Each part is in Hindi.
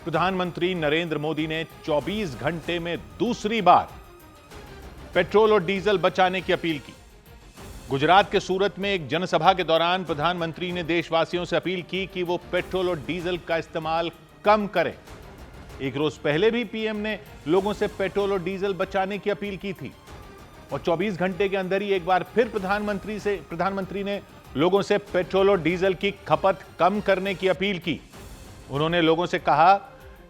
प्रधानमंत्री नरेंद्र मोदी ने 24 घंटे में दूसरी बार पेट्रोल और डीजल बचाने की अपील की। गुजरात के सूरत में एक जनसभा के दौरान प्रधानमंत्री ने देशवासियों से अपील की कि वो पेट्रोल और डीजल का इस्तेमाल कम करें। एक रोज पहले भी पीएम ने लोगों से पेट्रोल और डीजल बचाने की अपील की थी और 24 घंटे के अंदर ही एक बार फिर प्रधानमंत्री ने लोगों से पेट्रोल और डीजल की खपत कम करने की अपील की। उन्होंने लोगों से कहा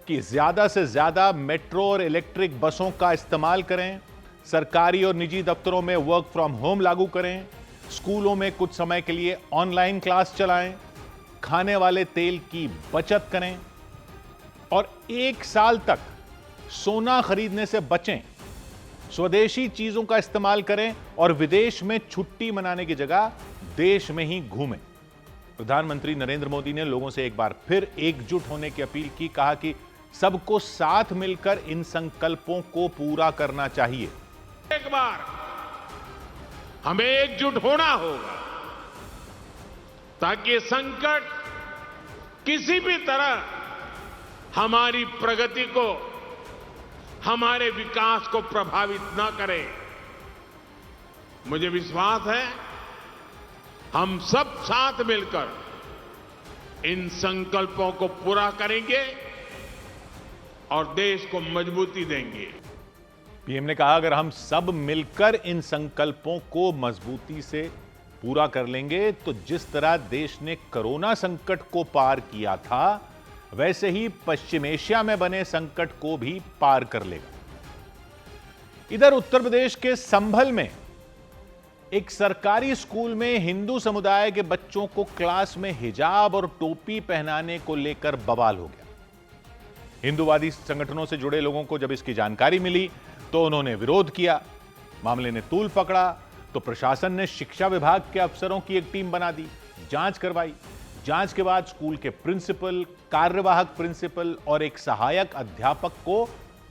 कि ज्यादा से ज्यादा मेट्रो और इलेक्ट्रिक बसों का इस्तेमाल करें, सरकारी और निजी दफ्तरों में वर्क फ्रॉम होम लागू करें, स्कूलों में कुछ समय के लिए ऑनलाइन क्लास चलाएं, खाने वाले तेल की बचत करें और 1 साल तक सोना खरीदने से बचें, स्वदेशी चीजों का इस्तेमाल करें और विदेश में छुट्टी मनाने की जगह देश में ही घूमें। प्रधानमंत्री नरेंद्र मोदी ने लोगों से एक बार फिर एकजुट होने की अपील की। कहा कि सबको साथ मिलकर इन संकल्पों को पूरा करना चाहिए। एक बार हमें एकजुट होना होगा ताकि संकट किसी भी तरह हमारी प्रगति को, हमारे विकास को प्रभावित न करे। मुझे विश्वास है हम सब साथ मिलकर इन संकल्पों को पूरा करेंगे और देश को मजबूती देंगे। पीएम ने कहा अगर हम सब मिलकर इन संकल्पों को मजबूती से पूरा कर लेंगे तो जिस तरह देश ने कोरोना संकट को पार किया था वैसे ही पश्चिम एशिया में बने संकट को भी पार कर लेगा। इधर उत्तर प्रदेश के संभल में एक सरकारी स्कूल में हिंदू समुदाय के बच्चों को क्लास में हिजाब और टोपी पहनाने को लेकर बवाल हो गया। हिंदूवादी संगठनों से जुड़े लोगों को जब इसकी जानकारी मिली तो उन्होंने विरोध किया। मामले ने तूल पकड़ा तो प्रशासन ने शिक्षा विभाग के अफसरों की एक टीम बना दी, जांच करवाई। जांच के बाद स्कूल के प्रिंसिपल, कार्यवाहक प्रिंसिपल और एक सहायक अध्यापक को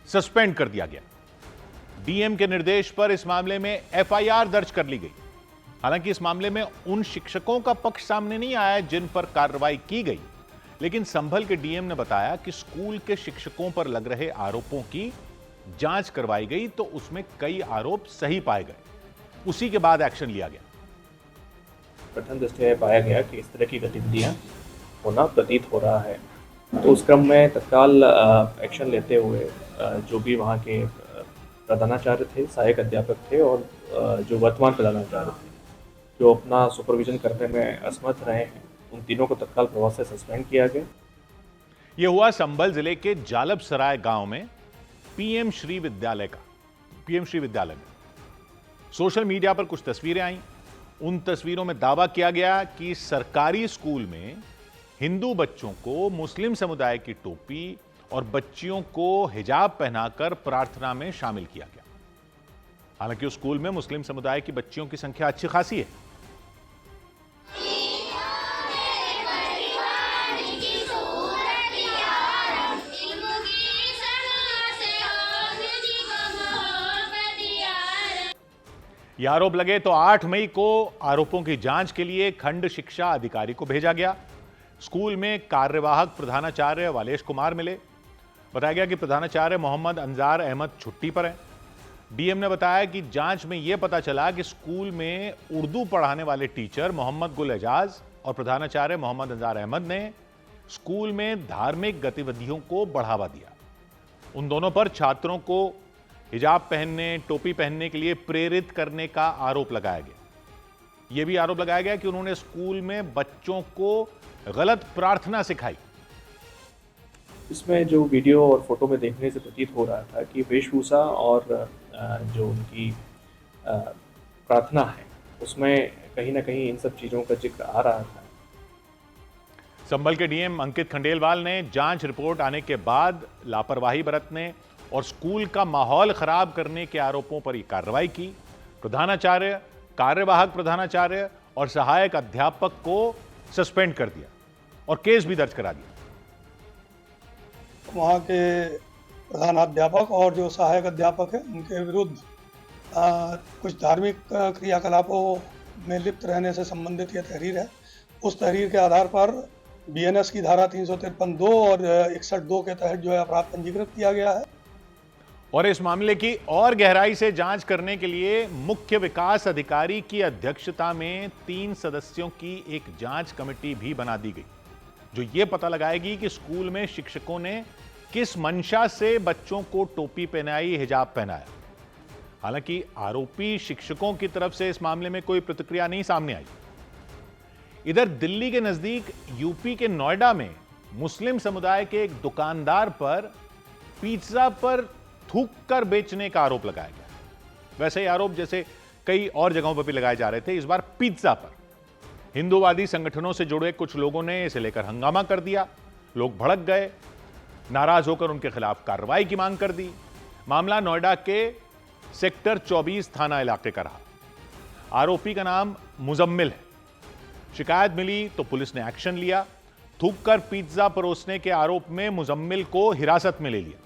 सस्पेंड कर दिया गया। डीएम के निर्देश पर इस मामले में एफआईआर दर्ज कर ली गई। हालांकि इस मामले में उन शिक्षकों का पक्ष सामने नहीं आया जिन पर कार्रवाई की गई, लेकिन संभल के डीएम ने बताया कि स्कूल के शिक्षकों पर लग रहे आरोपों की जांच करवाई गई तो उसमें कई आरोप सही पाए गए। उसी के बाद एक्शन लिया गया। प्रथम दृष्टया पाया गया कि इस तरह की गतिविधियां होना प्रतीत हो रहा है, तो उस क्रम में तत्काल एक्शन लेते हुए जो भी वहाँ के प्रधानाचार्य थे, सहायक अध्यापक थे और जो वर्तमान प्रधानाचार्य थे जो अपना सुपरविजन करने में असमर्थ रहे हैं, उन तीनों को तत्काल प्रभाव से सस्पेंड किया गया। यह हुआ संभल जिले के जालब सराय गांव में पीएम श्री विद्यालय में सोशल मीडिया पर कुछ तस्वीरें आईं। उन तस्वीरों में दावा किया गया कि सरकारी स्कूल में हिंदू बच्चों को मुस्लिम समुदाय की टोपी और बच्चियों को हिजाब पहनाकर प्रार्थना में शामिल किया गया। हालांकि उस स्कूल में मुस्लिम समुदाय की बच्चियों की संख्या अच्छी खासी है। यह आरोप लगे तो 8 मई को आरोपों की जांच के लिए खंड शिक्षा अधिकारी को भेजा गया। स्कूल में कार्यवाहक प्रधानाचार्य वालेश कुमार मिले। बताया गया कि प्रधानाचार्य मोहम्मद अंजार अहमद छुट्टी पर हैं। डीएम ने बताया कि जांच में यह पता चला कि स्कूल में उर्दू पढ़ाने वाले टीचर मोहम्मद गुल एजाज और प्रधानाचार्य मोहम्मद अंजार अहमद ने स्कूल में धार्मिक गतिविधियों को बढ़ावा दिया। उन दोनों पर छात्रों को हिजाब पहनने, टोपी पहनने के लिए प्रेरित करने का आरोप लगाया गया। यह भी आरोप लगाया गया कि उन्होंने स्कूल में बच्चों को गलत प्रार्थना सिखाई। इसमें जो वीडियो और फोटो में देखने से प्रतीत हो रहा था कि वेशभूषा और जो उनकी प्रार्थना है उसमें कहीं ना कहीं इन सब चीज़ों का जिक्र आ रहा था। संभल के डीएम अंकित खंडेलवाल ने जांच रिपोर्ट आने के बाद लापरवाही बरतने और स्कूल का माहौल खराब करने के आरोपों पर यह कार्रवाई की। प्रधानाचार्य, कार्यवाहक प्रधानाचार्य और सहायक अध्यापक को सस्पेंड कर दिया और केस भी दर्ज करा दिया। वहाँ के प्रधानाध्यापक और जो सहायक अध्यापक हैं उनके विरुद्ध कुछ धार्मिक क्रियाकलापों में लिप्त रहने से संबंधित यह तहरीर है। उस तहरीर के आधार पर बीएनएस की धारा 353(2) और 61(2) के तहत जो है अपराध पंजीकृत किया गया है। और इस मामले की और गहराई से जांच करने के लिए मुख्य विकास अधिकारी की अध्यक्षता में 3 सदस्यों की एक जांच कमेटी भी बना दी गई, जो यह पता लगाएगी कि स्कूल में शिक्षकों ने किस मंशा से बच्चों को टोपी पहनाई, हिजाब पहनाया। हालांकि आरोपी शिक्षकों की तरफ से इस मामले में कोई प्रतिक्रिया नहीं सामने आई। इधर दिल्ली के नजदीक यूपी के नोएडा में मुस्लिम समुदाय के एक दुकानदार पर पिज्जा पर थूक कर बेचने का आरोप लगाया गया। वैसे ही आरोप जैसे कई और जगहों पर भी लगाए जा रहे थे, इस बार पिज्जा पर हिंदूवादी संगठनों से जुड़े कुछ लोगों ने इसे लेकर हंगामा कर दिया। लोग भड़क गए, नाराज होकर उनके खिलाफ कार्रवाई की मांग कर दी। मामला नोएडा के सेक्टर 24 थाना इलाके का रहा। आरोपी का नाम मुजम्मिल है। शिकायत मिली तो पुलिस ने एक्शन लिया। थूककर पिज्जा परोसने के आरोप में मुजम्मिल को हिरासत में ले लिया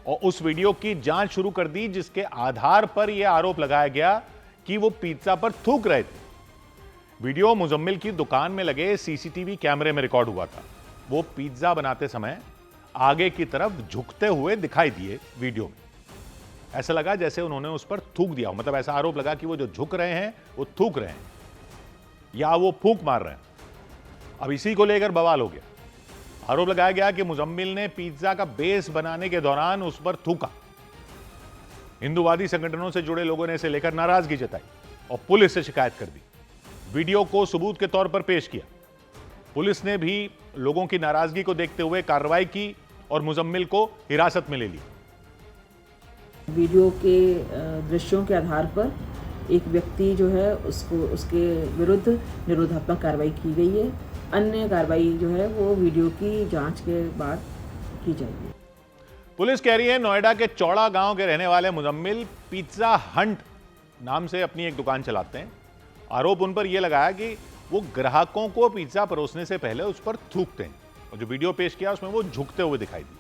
और उस वीडियो की जांच शुरू कर दी, जिसके आधार पर यह आरोप लगाया गया कि वो पिज्जा पर थूक रहे थे। वीडियो मुजम्मिल की दुकान में लगे सीसीटीवी कैमरे में रिकॉर्ड हुआ था। वो पिज्जा बनाते समय आगे की तरफ झुकते हुए दिखाई दिए वीडियो में। ऐसा लगा जैसे उन्होंने उस पर थूक दिया हो, मतलब ऐसा आरोप लगा कि वो जो झुक रहे हैं वो थूक रहे हैं या वो फूंक मार रहे हैं। अब इसी को लेकर बवाल हो गया। आरोप लगाया गया कि मुजम्मिल ने पिज्जा का बेस बनाने के दौरान उस पर थूका। हिंदूवादी संगठनों से जुड़े लोगों ने इसे लेकर नाराजगी जताई और पुलिस से शिकायत कर दी। वीडियो को सबूत के तौर पर पेश किया। पुलिस ने भी लोगों की नाराजगी को देखते हुए कार्रवाई की और मुजम्मिल को हिरासत में ले लिया। वीडियो के दृश्यों के आधार पर एक व्यक्ति जो है उसके विरुद्ध निरोधात्मक कार्रवाई की गई है। अन्य कार्रवाई जो है वो वीडियो की जांच के बाद की जाएगी। पुलिस कह रही है नोएडा के चौड़ा गांव के रहने वाले मुजम्मिल पिज्जा हंट नाम से अपनी एक दुकान चलाते हैं। आरोप उन पर यह लगाया कि वो ग्राहकों को पिज्जा परोसने से पहले उस पर थूकते हैं और जो वीडियो पेश किया उसमें वो झुकते हुए दिखाई दिए।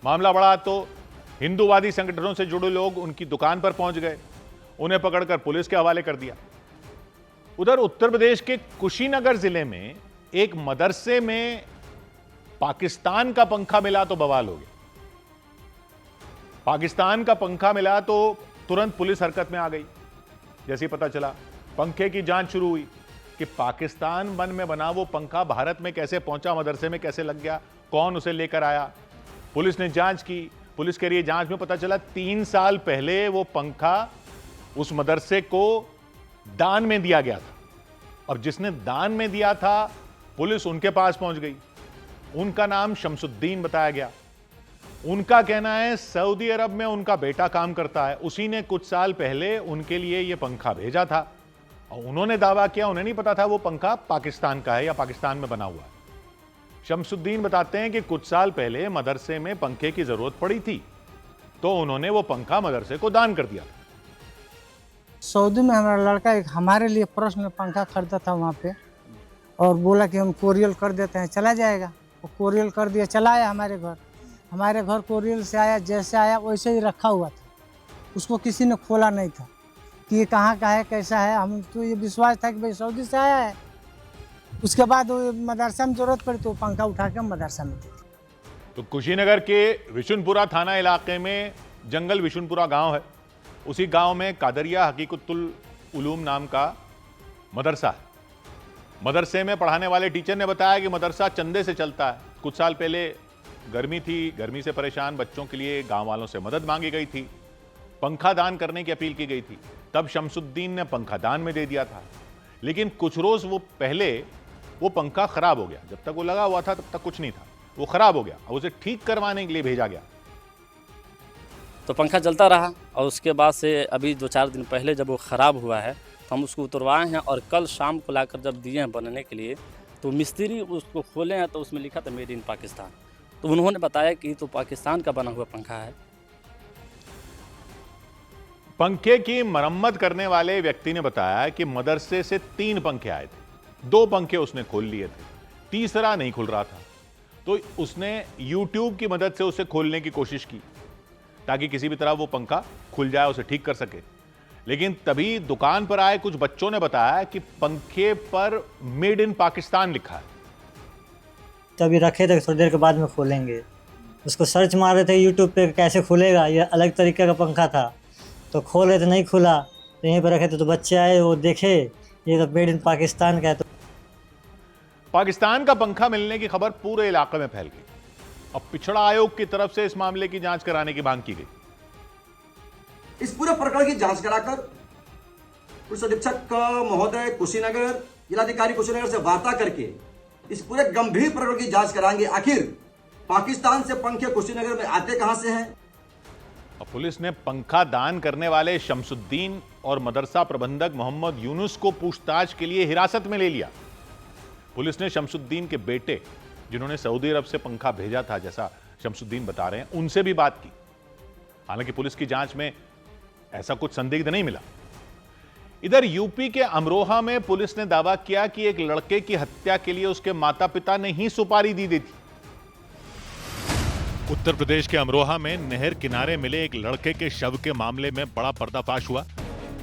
मामला बढ़ा तो हिंदूवादी संगठनों से जुड़े लोग उनकी दुकान पर पहुंच गए, उन्हें पकड़कर पुलिस के हवाले कर दिया। उधर उत्तर प्रदेश के कुशीनगर जिले में एक मदरसे में पाकिस्तान का पंखा मिला तो बवाल हो गया। पाकिस्तान का पंखा मिला तो तुरंत पुलिस हरकत में आ गई। जैसे ही पता चला, पंखे की जांच शुरू हुई कि पाकिस्तान में बना वो पंखा भारत में कैसे पहुंचा, मदरसे में कैसे लग गया, कौन उसे लेकर आया। पुलिस ने जांच की। पुलिस के लिए जांच में पता चला 3 साल पहले वो पंखा उस मदरसे को दान में दिया गया था और जिसने दान में दिया था पुलिस उनके पास पहुंच गई। उनका नाम शमसुद्दीन बताया गया। उनका कहना है सऊदी अरब में उनका बेटा काम करता है, उसी ने कुछ साल पहले उनके लिए यह पंखा भेजा था और उन्होंने दावा किया उन्हें नहीं पता था वो पंखा पाकिस्तान का है या पाकिस्तान में बना हुआ है। शमसुद्दीन बताते हैं कि कुछ साल पहले मदरसे में पंखे की जरूरत पड़ी थी तो उन्होंने वो पंखा मदरसे को दान कर दिया। सऊदी में हमारा लड़का एक हमारे लिए प्रश्न पंखा खरीदा था वहाँ पे और बोला कि हम कोरियल कर देते हैं, चला जाएगा। वो कोरियल कर दिया, चला आया हमारे घर कोरियल से आया, जैसे आया वैसे ही रखा हुआ था। उसको किसी ने खोला नहीं था कि ये कहाँ का है, कैसा है। हम तो ये विश्वास था कि भाई सऊदी से आया है। उसके बाद वो मदरसा में जरूरत पड़ी तो पंखा उठा के मदरसा में दी। तो कुशीनगर के विशुनपुरा थाना इलाके में जंगल विशुनपुरा गांव है। उसी गांव में कादरिया हकीकतुल उलूम नाम का मदरसा है। मदरसे में पढ़ाने वाले टीचर ने बताया कि मदरसा चंदे से चलता है। कुछ साल पहले गर्मी थी, गर्मी से परेशान बच्चों के लिए गांव वालों से मदद मांगी गई थी, पंखा दान करने की अपील की गई थी। तब शमसुद्दीन ने पंखा दान में दे दिया था, लेकिन कुछ रोज वो पहले वो पंखा खराब हो गया। जब तक वो लगा हुआ था तब तक कुछ नहीं था, वो खराब हो गया और उसे ठीक करवाने के लिए भेजा गया। तो पंखा चलता रहा और उसके बाद से अभी 2-4 दिन पहले जब वो ख़राब हुआ है तो हम उसको उतरवाए हैं और कल शाम को लाकर जब दिए हैं बनने के लिए तो मिस्त्री उसको खोले हैं तो उसमें लिखा था मेड इन पाकिस्तान। तो उन्होंने बताया कि तो पाकिस्तान का बना हुआ पंखा है। पंखे की मरम्मत करने वाले व्यक्ति ने बताया कि मदरसे से 3 पंखे आए थे, 2 पंखे उसने खोल लिए थे, तीसरा नहीं खुल रहा था। तो उसने YouTube की मदद से उसे खोलने की कोशिश की ताकि किसी भी तरह वो पंखा खुल जाए, उसे ठीक कर सके। लेकिन तभी दुकान पर आए कुछ बच्चों ने बताया कि पंखे पर मेड इन पाकिस्तान लिखा है। तो अभी रखे थे, थोड़ी देर के बाद में खोलेंगे। उसको सर्च मार रहे थे यूट्यूब पे कैसे खुलेगा, ये अलग तरीके का पंखा था, तो खोल रहे थे नहीं खुला, तो यहीं पर रखे थे, तो बच्चे आए वो देखे ये तो मेड इन पाकिस्तान का है। तो पाकिस्तान का पंखा मिलने की खबर पूरे इलाके में फैल गई। अब पिछड़ा आयोग की तरफ से इस मामले की जांच कराने की मांग की गई। इस पूरे प्रकरण की जांच कराकर पुलिस अधीक्षक महोदय कुशीनगर, जिलाधिकारी कुशीनगर से वार्ता करके इस पूरे गंभीर प्रकरण की जांच कराएंगे। आखिर पाकिस्तान से पंखे कुशीनगर में आते कहां से हैं? अब पुलिस ने पंखा दान करने वाले शमसुद्दीन और मदरसा प्रबंधक मोहम्मद यूनुस को पूछताछ के लिए हिरासत में ले लिया। पुलिस ने शमसुद्दीन के बेटे, जिन्होंने सऊदी अरब से पंखा भेजा था, जैसा शमसुद्दीन बता रहे हैं, उनसे भी बात की। हालांकि पुलिस की जांच में ऐसा कुछ संदिग्ध नहीं मिला। इधर यूपी के अमरोहा में पुलिस ने दावा किया कि एक लड़के की हत्या के लिए उसके माता पिता ने ही सुपारी दी थी। उत्तर प्रदेश के अमरोहा में नहर किनारे मिले एक लड़के के शव के मामले में बड़ा पर्दाफाश हुआ।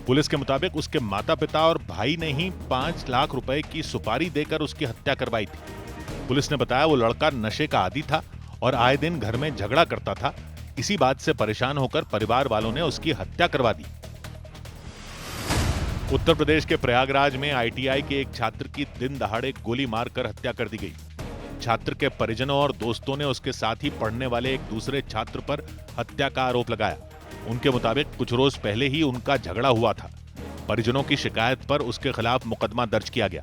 पुलिस के मुताबिक उसके माता पिता और भाई ने ही 5 लाख रुपए की सुपारी देकर उसकी हत्या करवाई थी। पुलिस ने बताया वो लड़का नशे का आदी था और आए दिन घर में झगड़ा करता था। इसी बात से परेशान होकर परिवार वालों ने उसकी हत्या करवा दी। उत्तर प्रदेश के प्रयागराज में आईटीआई के एक छात्र की दिन दहाड़े गोली मारकर हत्या कर दी गई। छात्र के परिजनों और दोस्तों ने उसके साथ ही पढ़ने वाले एक दूसरे छात्र पर हत्या का आरोप लगाया। उनके मुताबिक कुछ रोज पहले ही उनका झगड़ा हुआ था। परिजनों की शिकायत पर उसके खिलाफ मुकदमा दर्ज किया गया।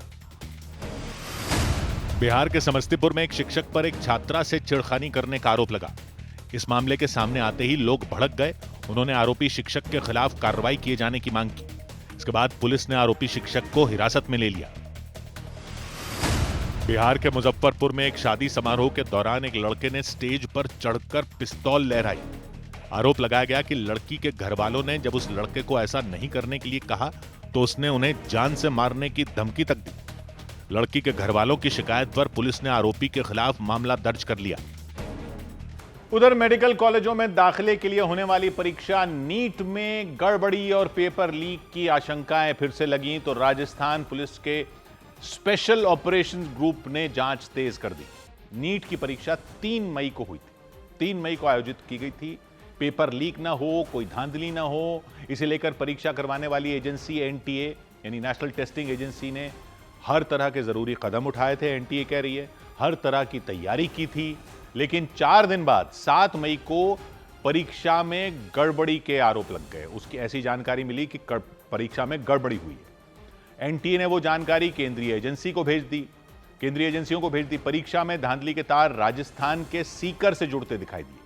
बिहार के समस्तीपुर में एक शिक्षक पर एक छात्रा से छेड़खानी करने का आरोप लगा। इस मामले के सामने आते ही लोग भड़क गए। उन्होंने आरोपी शिक्षक के खिलाफ कार्रवाई किए जाने की मांग की। इसके बाद पुलिस ने आरोपी शिक्षक को हिरासत में ले लिया। बिहार के मुजफ्फरपुर में एक शादी समारोह के दौरान एक लड़के ने स्टेज पर चढ़कर पिस्तौल लहराई। आरोप लगाया गया कि लड़की के घर वालों ने जब उस लड़के को ऐसा नहीं करने के लिए कहा तो उसने उन्हें जान से मारने की धमकी तक दी। लड़की के घर वालों की शिकायत पर पुलिस ने आरोपी के खिलाफ मामला दर्ज कर लिया। उधर मेडिकल कॉलेजों में दाखिले के लिए होने वाली परीक्षा नीट में गड़बड़ी और पेपर लीक की आशंकाएं फिर से लगीं तो राजस्थान पुलिस के स्पेशल ऑपरेशन ग्रुप ने जांच तेज कर दी। नीट की परीक्षा 3 मई को हुई थी, 3 मई को आयोजित की गई थी। पेपर लीक ना हो, कोई धांधली ना हो, इसे लेकर परीक्षा करवाने वाली एजेंसी एनटीए यानी नेशनल टेस्टिंग एजेंसी ने हर तरह के जरूरी कदम उठाए थे। एनटीए कह रही है हर तरह की तैयारी की थी, लेकिन 4 दिन बाद 7 मई को परीक्षा में गड़बड़ी के आरोप लग गए। उसकी ऐसी जानकारी मिली कि परीक्षा में गड़बड़ी हुई है। एनटीए ने वो जानकारी केंद्रीय एजेंसी को भेज दी, केंद्रीय एजेंसियों को भेज दी। परीक्षा में धांधली के तार राजस्थान के सीकर से जुड़ते दिखाई दिए।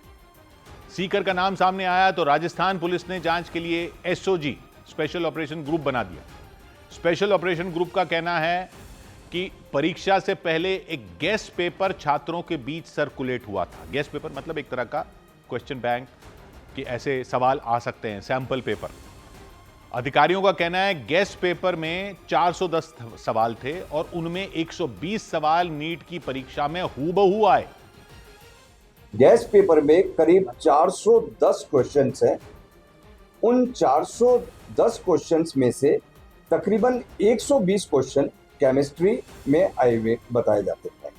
सीकर का नाम सामने आया तो राजस्थान पुलिस ने जांच के लिए एसओजी स्पेशल ऑपरेशन ग्रुप बना दिया। स्पेशल ऑपरेशन ग्रुप का कहना है कि परीक्षा से पहले एक गेस्ट पेपर छात्रों के बीच सर्कुलेट हुआ था। गेस्ट पेपर मतलब एक तरह का क्वेश्चन बैंक कि ऐसे सवाल आ सकते हैं, सैंपल पेपर। अधिकारियों का कहना है गेस्ट पेपर में 410 सवाल थे और उनमें 120 सवाल नीट की परीक्षा में हूबहू आए। गेस्ट पेपर में करीब 410 क्वेश्चंस हैं। उन 410 क्वेश्चंस में से तकरीबन 120 क्वेश्चन केमिस्ट्री में आए हुए बताए जाते हैं।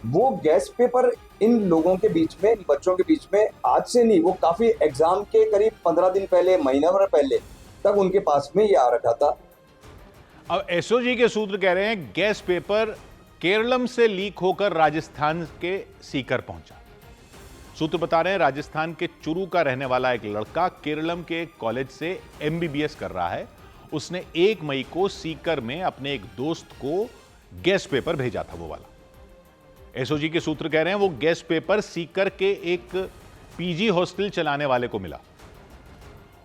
वो गेस्ट पेपर इन लोगों के बीच में, बच्चों के बीच में आज से नहीं, वो काफी एग्जाम के करीब 15 दिन पहले, महीना भर पहले तक उनके पास में ये आ रखा था। अब एसओजी के सूत्र कह रहे हैं गेस्ट पेपर केरलम से लीक होकर राजस्थान के सीकर पहुंचा। सूत्र बता रहे हैं राजस्थान के चुरू का रहने वाला एक लड़का केरलम के एक कॉलेज से एमबीबीएस कर रहा है। उसने 1 मई को सीकर में अपने एक दोस्त को गेस्ट पेपर भेजा था, वो वाला। एसओजी के सूत्र कह रहे हैं वो गेस्ट पेपर सीकर के एक पीजी हॉस्टल चलाने वाले को मिला।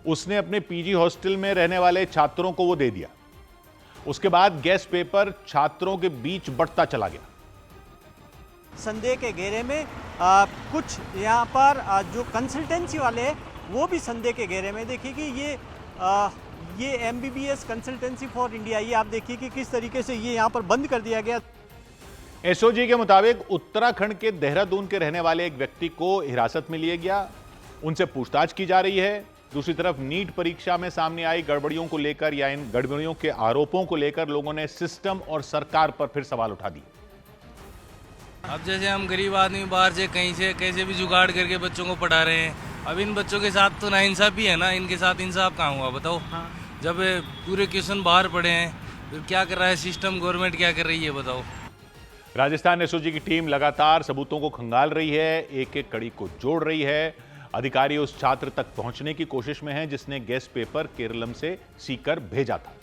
उसने अपने पीजी हॉस्टल में रहने वाले छात्रों को वो दे दिया। उसके बाद गेस्ट पेपर छात्रों के बीच बढ़ता चला गया। संदेह के घेरे में कुछ यहाँ पर जो कंसल्टेंसी वाले हैं वो भी संदेह के घेरे में। देखिए कि ये एमबीबीएस कंसल्टेंसी फॉर इंडिया, ये आप देखिए कि किस तरीके से ये यहाँ पर बंद कर दिया गया। एसओजी के मुताबिक उत्तराखंड के देहरादून के रहने वाले एक व्यक्ति को हिरासत में लिया गया, उनसे पूछताछ की जा रही है। दूसरी तरफ नीट परीक्षा में सामने आई गड़बड़ियों को लेकर या इन गड़बड़ियों के आरोपों को लेकर लोगों ने सिस्टम और सरकार पर फिर सवाल उठा दिए। अब जैसे हम गरीब आदमी बाहर से कहीं से कैसे भी जुगाड़ करके बच्चों को पढ़ा रहे हैं, अब इन बच्चों के साथ तो नाइंसाफी है ना, इनके साथ इंसाफ कहाँ हुआ बताओ। जब पूरे क्वेश्चन बाहर पड़े हैं, फिर क्या कर रहा है सिस्टम, गवर्नमेंट क्या कर रही है बताओ। राजस्थान एसओजी की टीम लगातार सबूतों को खंगाल रही है, एक एक कड़ी को जोड़ रही है। अधिकारी उस छात्र तक पहुंचने की कोशिश में हैं जिसने गेस्ट पेपर केरलम से सीकर भेजा था।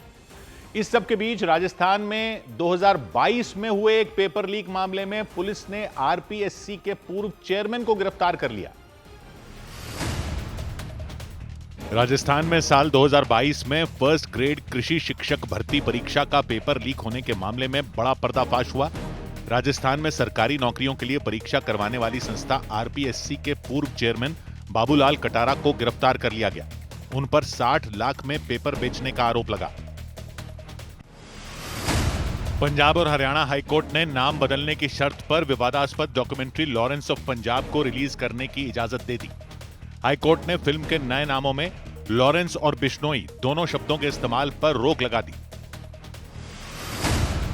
इस सब के बीच राजस्थान में 2022 में हुए एक पेपर लीक मामले में पुलिस ने आरपीएससी के पूर्व चेयरमैन को गिरफ्तार कर लिया। राजस्थान में साल 2022 में फर्स्ट ग्रेड कृषि शिक्षक भर्ती परीक्षा का पेपर लीक होने के मामले में बड़ा पर्दाफाश हुआ। राजस्थान में सरकारी नौकरियों के लिए परीक्षा करवाने वाली संस्था आरपीएससी के पूर्व चेयरमैन बाबूलाल कटारा को गिरफ्तार कर लिया गया। उन पर 60 लाख में पेपर बेचने का आरोप लगा। पंजाब और हरियाणा हाईकोर्ट ने नाम बदलने की शर्त पर विवादास्पद डॉक्यूमेंट्री लॉरेंस ऑफ पंजाब को रिलीज करने की इजाजत दे दी। हाईकोर्ट ने फिल्म के नए नामों में लॉरेंस और बिश्नोई दोनों शब्दों के इस्तेमाल पर रोक लगा दी।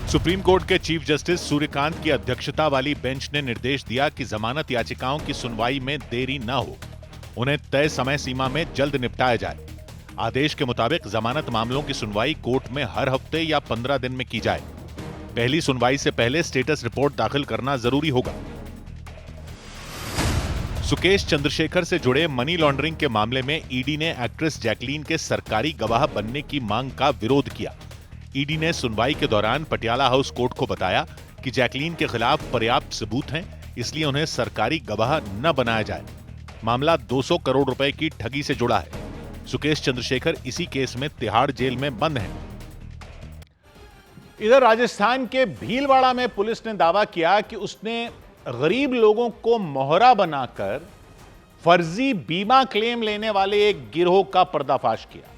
सुप्रीम कोर्ट के चीफ जस्टिस सूर्यकांत की अध्यक्षता वाली बेंच ने निर्देश दिया कि जमानत याचिकाओं की सुनवाई में देरी न हो, उन्हें तय समय सीमा में जल्द निपटाया जाए। आदेश के मुताबिक जमानत मामलों की सुनवाई कोर्ट में हर हफ्ते या 15 दिन में की जाए। पहली सुनवाई से पहले स्टेटस रिपोर्ट दाखिल करना जरूरी होगा। सुकेश चंद्रशेखर से जुड़े मनी लॉन्ड्रिंग के मामले में ईडी ने एक्ट्रेस जैकलीन के सरकारी गवाह बनने की मांग का विरोध किया। ईडी ने सुनवाई के दौरान पटियाला हाउस कोर्ट को बताया कि जैकलीन के खिलाफ पर्याप्त सबूत हैं, इसलिए उन्हें सरकारी गवाह न बनाया जाए। मामला 200 करोड़ रुपए की ठगी से जुड़ा है। सुकेश चंद्रशेखर इसी केस में तिहाड़ जेल में बंद हैं। इधर राजस्थान के भीलवाड़ा में पुलिस ने दावा किया कि उसने गरीब लोगों को मोहरा बनाकर फर्जी बीमा क्लेम लेने वाले एक गिरोह का पर्दाफाश किया।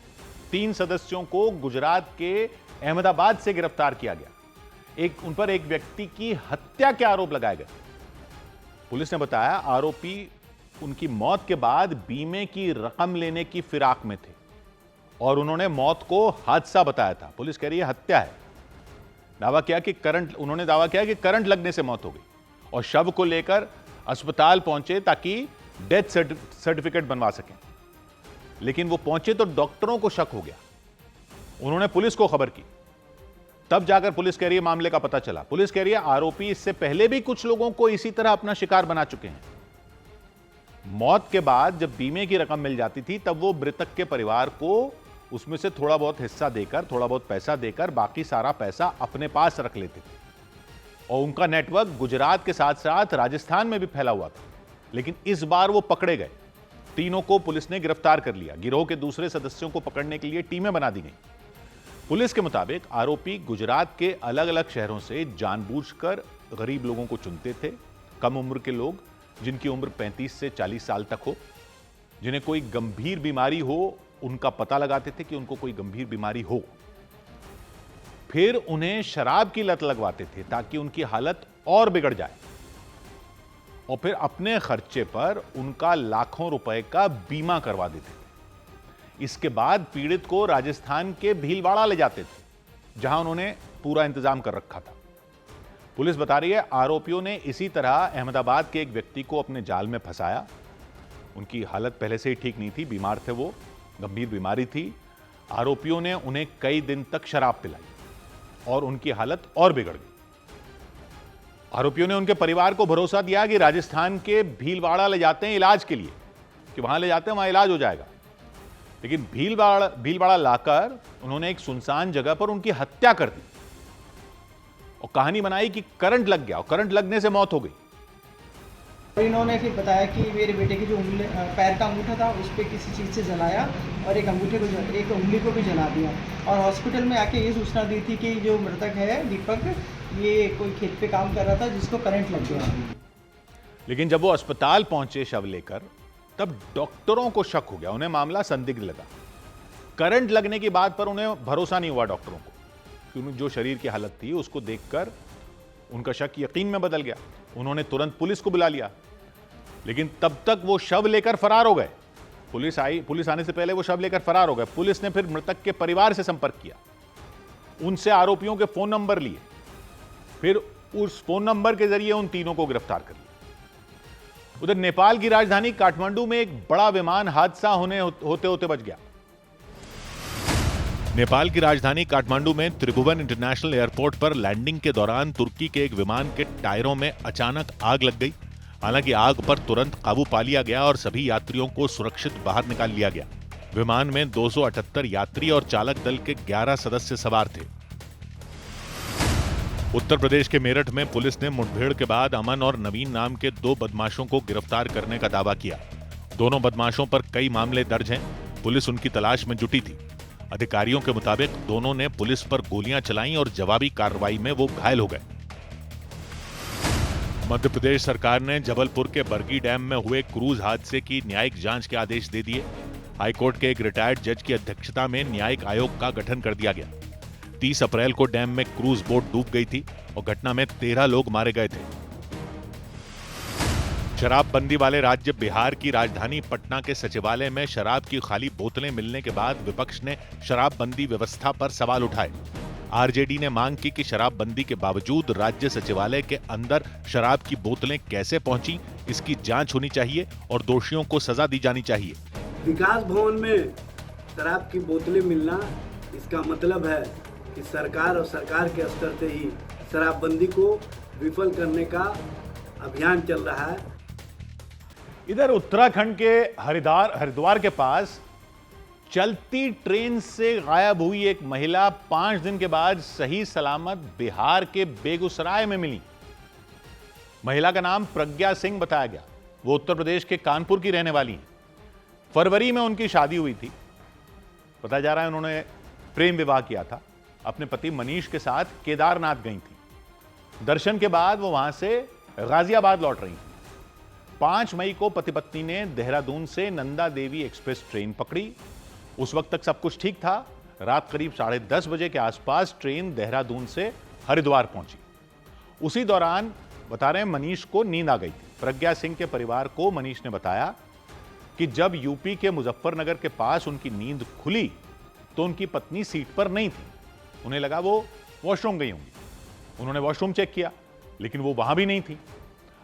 3 सदस्यों को गुजरात के अहमदाबाद से गिरफ्तार किया गया। उन पर एक व्यक्ति की हत्या के आरोप लगाए गए। पुलिस ने बताया आरोपी उनकी मौत के बाद बीमे की रकम लेने की फिराक में थे और उन्होंने मौत को हादसा बताया था। पुलिस कह रही है हत्या है। उन्होंने दावा किया कि करंट लगने से मौत हो गई और शव को लेकर अस्पताल पहुंचे ताकि डेथ सर्टिफिकेट बनवा सकें, लेकिन वो पहुंचे तो डॉक्टरों को शक हो गया। उन्होंने पुलिस को खबर की, तब जाकर पुलिस कह रही है मामले का पता चला। पुलिस कह रही है आरोपी इससे पहले भी कुछ लोगों को इसी तरह अपना शिकार बना चुके हैं। मौत के बाद जब बीमे की रकम मिल जाती थी तब वो मृतक के परिवार को उसमें से थोड़ा बहुत हिस्सा देकर, थोड़ा बहुत पैसा देकर बाकी सारा पैसा अपने पास रख लेते थे और उनका नेटवर्क गुजरात के साथ साथ राजस्थान में भी फैला हुआ था। लेकिन इस बार वो पकड़े गए। तीनों को पुलिस ने गिरफ्तार कर लिया। गिरोह के दूसरे सदस्यों को पकड़ने के लिए टीमें बना दी गई। पुलिस के मुताबिक आरोपी गुजरात के अलग अलग शहरों से जानबूझकर गरीब लोगों को चुनते थे। कम उम्र के लोग जिनकी उम्र 35 से 40 साल तक हो, जिन्हें कोई गंभीर बीमारी हो, उनका पता लगाते थे कि उनको कोई गंभीर बीमारी हो, फिर उन्हें शराब की लत लगवाते थे ताकि उनकी हालत और बिगड़ जाए और फिर अपने खर्चे पर उनका लाखों रुपए का बीमा करवा देते थे। इसके बाद पीड़ित को राजस्थान के भीलवाड़ा ले जाते थे जहां उन्होंने पूरा इंतजाम कर रखा था। पुलिस बता रही है आरोपियों ने इसी तरह अहमदाबाद के एक व्यक्ति को अपने जाल में फंसाया। उनकी हालत पहले से ही ठीक नहीं थी, बीमार थे, वो गंभीर बीमारी थी। आरोपियों ने उन्हें कई दिन तक शराब पिलाई और उनकी हालत और बिगड़ गई। आरोपियों ने उनके परिवार को भरोसा दिया कि राजस्थान के भीलवाड़ा ले जाते हैं इलाज के लिए, कि वहां ले जाते हैं वहां इलाज हो जाएगा। लेकिन भीलवाड़ा लाकर उन्होंने एक सुनसान जगह पर उनकी हत्या कर दी और कहानी बनाई कि करंट लग गया और करंट लगने से मौत हो गई। इन्होंने फिर बताया कि मेरे बेटे की जो पैर का अंगूठा था उस पर किसी चीज़ से जलाया और एक उंगली को भी जला दिया और हॉस्पिटल में आके ये सूचना दी थी कि जो मृतक है दीपक, ये कोई खेत पे काम कर रहा था जिसको करंट लग गया। लेकिन जब वो अस्पताल पहुंचे शव लेकर, तब डॉक्टरों को शक हो गया, उन्हें मामला संदिग्ध लगा। करंट लगने की बात पर उन्हें भरोसा नहीं हुआ डॉक्टरों को, क्योंकि जो शरीर की हालत थी उसको देखकर उनका शक यकीन में बदल गया। उन्होंने तुरंत पुलिस को बुला लिया, लेकिन तब तक वो शव लेकर फरार हो गए। पुलिस आने से पहले वो शव लेकर फरार हो गए। पुलिस ने फिर मृतक के परिवार से संपर्क किया, उनसे आरोपियों के फोन नंबर लिए, फिर उस फोन नंबर के जरिए उन तीनों को गिरफ्तार कर लिया। उधर नेपाल की राजधानी काठमांडू में एक बड़ा विमान हादसा होते होते बच गया। नेपाल की राजधानी काठमांडू में त्रिभुवन इंटरनेशनल एयरपोर्ट पर लैंडिंग के दौरान तुर्की के एक विमान के टायरों में अचानक आग लग गई। हालांकि आग पर तुरंत काबू पा लिया गया और सभी यात्रियों को सुरक्षित बाहर निकाल लिया गया। विमान में 278 यात्री और चालक दल के 11 सदस्य सवार थे। उत्तर प्रदेश के मेरठ में पुलिस ने मुठभेड़ के बाद अमन और नवीन नाम के 2 बदमाशों को गिरफ्तार करने का दावा किया। दोनों बदमाशों पर कई मामले दर्ज हैं। पुलिस उनकी तलाश में जुटी थी। अधिकारियों के मुताबिक दोनों ने पुलिस पर गोलियां चलाईं और जवाबी कार्रवाई में वो घायल हो गए। मध्य प्रदेश सरकार ने जबलपुर के बरगी डैम में हुए क्रूज हादसे की न्यायिक जांच के आदेश दे दिए। हाईकोर्ट के एक रिटायर्ड जज की अध्यक्षता में न्यायिक आयोग का गठन कर दिया गया। 30 अप्रैल को डैम में क्रूज बोट डूब गई थी और घटना में 13 लोग मारे गए थे। शराबबंदी वाले राज्य बिहार की राजधानी पटना के सचिवालय में शराब की खाली बोतलें मिलने के बाद विपक्ष ने शराबबंदी व्यवस्था पर सवाल उठाए। आरजेडी ने मांग की कि शराबबंदी के बावजूद राज्य सचिवालय के अंदर शराब की बोतलें कैसे पहुंची, इसकी जांच होनी चाहिए और दोषियों को सजा दी जानी चाहिए। विकास भवन में शराब की बोतलें मिलना, इसका मतलब है कि सरकार और सरकार के स्तर से ही शराबबंदी को विफल करने का अभियान चल रहा है। इधर उत्तराखंड के हरिद्वार के पास चलती ट्रेन से गायब हुई एक महिला 5 दिन के बाद सही सलामत बिहार के बेगूसराय में मिली। महिला का नाम प्रज्ञा सिंह बताया गया। वो उत्तर प्रदेश के कानपुर की रहने वाली है। फरवरी में उनकी शादी हुई थी। बताया जा रहा है उन्होंने प्रेम विवाह किया था। अपने पति मनीष के साथ केदारनाथ गई थी। दर्शन के बाद वो वहां से गाजियाबाद लौट रही थी। 5 मई को पति पत्नी ने देहरादून से नंदा देवी एक्सप्रेस ट्रेन पकड़ी। उस वक्त तक सब कुछ ठीक था। रात करीब 10:30 बजे के आसपास ट्रेन देहरादून से हरिद्वार पहुंची। उसी दौरान बता रहे हैं मनीष को नींद आ गई थी। प्रज्ञा सिंह के परिवार को मनीष ने बताया कि जब यूपी के मुजफ्फरनगर के पास उनकी नींद खुली तो उनकी पत्नी सीट पर नहीं थी। उन्हें लगा वो वॉशरूम गई होंगी। उन्होंने वॉशरूम चेक किया लेकिन वो वहां भी नहीं थी।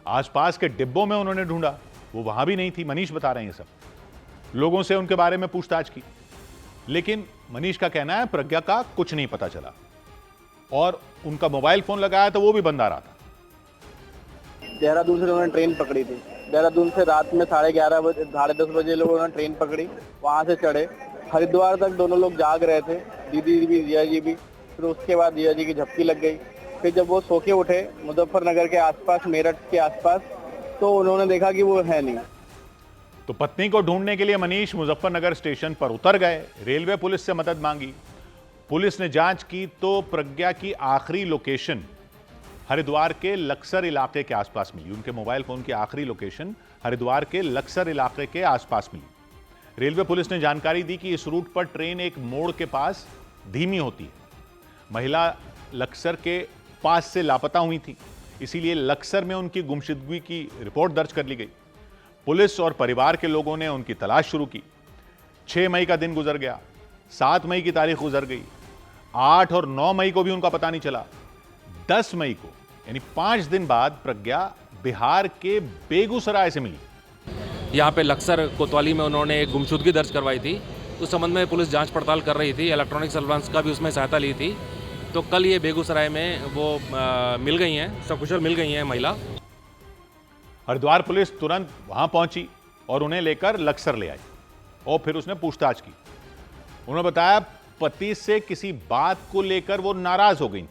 आसपास के डिब्बों में उन्होंने ढूंढा, वो वहां भी नहीं थी। मनीष बता रहे हैं ये सब। लोगों से उनके बारे में पूछताछ की लेकिन मनीष का कहना है प्रज्ञा का कुछ नहीं पता चला और उनका मोबाइल फोन लगाया तो वो भी बंद आ रहा था। देहरादून से उन्होंने ट्रेन पकड़ी थी। देहरादून से रात में 11:30 बजे 10:30 बजे लोगों ने ट्रेन पकड़ी, वहाँ से चढ़े। हरिद्वार तक दोनों लोग जाग रहे थे, दीदी भी जिया जी भी। फिर उसके बाद जिया जी की झपकी लग गई। फिर जब वो सो के उठे मुजफ्फरनगर के आसपास, मेरठ के आसपास, तो उन्होंने देखा कि वो है नहीं। तो पत्नी को ढूंढने के लिए मनीष मुजफ्फरनगर स्टेशन पर उतर गए। रेलवे पुलिस से मदद मांगी। पुलिस ने जांच की तो प्रज्ञा की आखिरी लोकेशन हरिद्वार के लक्सर इलाके के आसपास मिली। उनके मोबाइल फोन की आखिरी लोकेशन हरिद्वार के लक्सर इलाके के आसपास मिली। रेलवे पुलिस ने जानकारी दी कि इस रूट पर ट्रेन एक मोड़ के पास धीमी होती है। महिला लक्सर के पास से लापता हुई थी, इसीलिए लक्सर में उनकी गुमशुदगी की रिपोर्ट दर्ज कर ली गई। पुलिस और परिवार के लोगों ने उनकी तलाश शुरू की। 6 मई का दिन गुजर गया, 7 मई की तारीख गुजर गई, 8 और 9 मई को भी उनका पता नहीं चला। 10 मई को यानी 5 दिन बाद प्रज्ञा बिहार के बेगूसराय से मिली। यहाँ पे लक्सर कोतवाली में उन्होंने एक गुमशुदगी दर्ज करवाई थी। उस संबंध में पुलिस जांच पड़ताल कर रही थी। इलेक्ट्रॉनिक सर्विलांस का भी उसमें सहायता ली थी। तो कल ये बेगूसराय में वो मिल गई हैं, सकुशल मिल गई हैं महिला। हरिद्वार पुलिस तुरंत वहां पहुंची और उन्हें लेकर लक्सर ले आई और फिर उसने पूछताछ की। उन्होंने बताया पति से किसी बात को लेकर वो नाराज हो गई थी,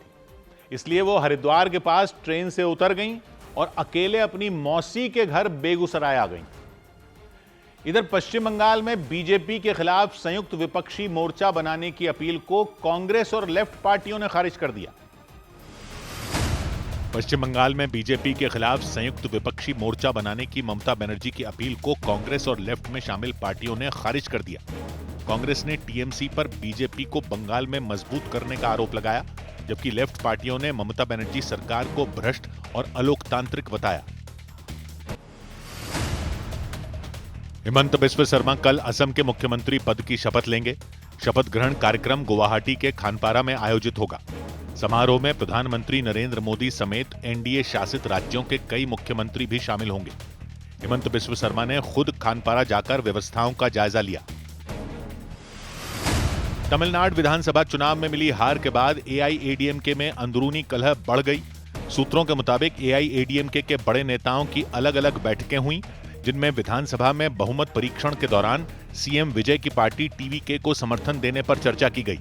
इसलिए वो हरिद्वार के पास ट्रेन से उतर गईं और अकेले अपनी मौसी के घर बेगूसराय आ गईं। इधर पश्चिम बंगाल में बीजेपी के खिलाफ संयुक्त विपक्षी मोर्चा बनाने की अपील को कांग्रेस और लेफ्ट पार्टियों ने खारिज कर दिया। पश्चिम बंगाल में बीजेपी के खिलाफ संयुक्त विपक्षी मोर्चा बनाने की ममता बनर्जी की अपील को कांग्रेस और लेफ्ट में शामिल पार्टियों ने खारिज कर दिया। कांग्रेस ने टीएमसी पर बीजेपी को बंगाल में मजबूत करने का आरोप लगाया, जबकि लेफ्ट पार्टियों ने ममता बनर्जी सरकार को भ्रष्ट और अलोकतांत्रिक बताया। हिमंत बिस्व शर्मा कल असम के मुख्यमंत्री पद की शपथ लेंगे। शपथ ग्रहण कार्यक्रम गुवाहाटी के खानपारा में आयोजित होगा। समारोह में प्रधानमंत्री नरेंद्र मोदी समेत एनडीए शासित राज्यों के कई मुख्यमंत्री भी शामिल होंगे। हेमंत बिस्व शर्मा ने खुद खानपारा जाकर व्यवस्थाओं का जायजा लिया। तमिलनाडु विधानसभा चुनाव में मिली हार के बाद एआईएडीएमके में अंदरूनी कलह बढ़ गई। सूत्रों के मुताबिक एआईएडीएमके के बड़े नेताओं की अलग अलग बैठकें हुई, जिनमें विधानसभा में बहुमत परीक्षण के दौरान सीएम विजय की पार्टी टीवीके को समर्थन देने पर चर्चा की गई।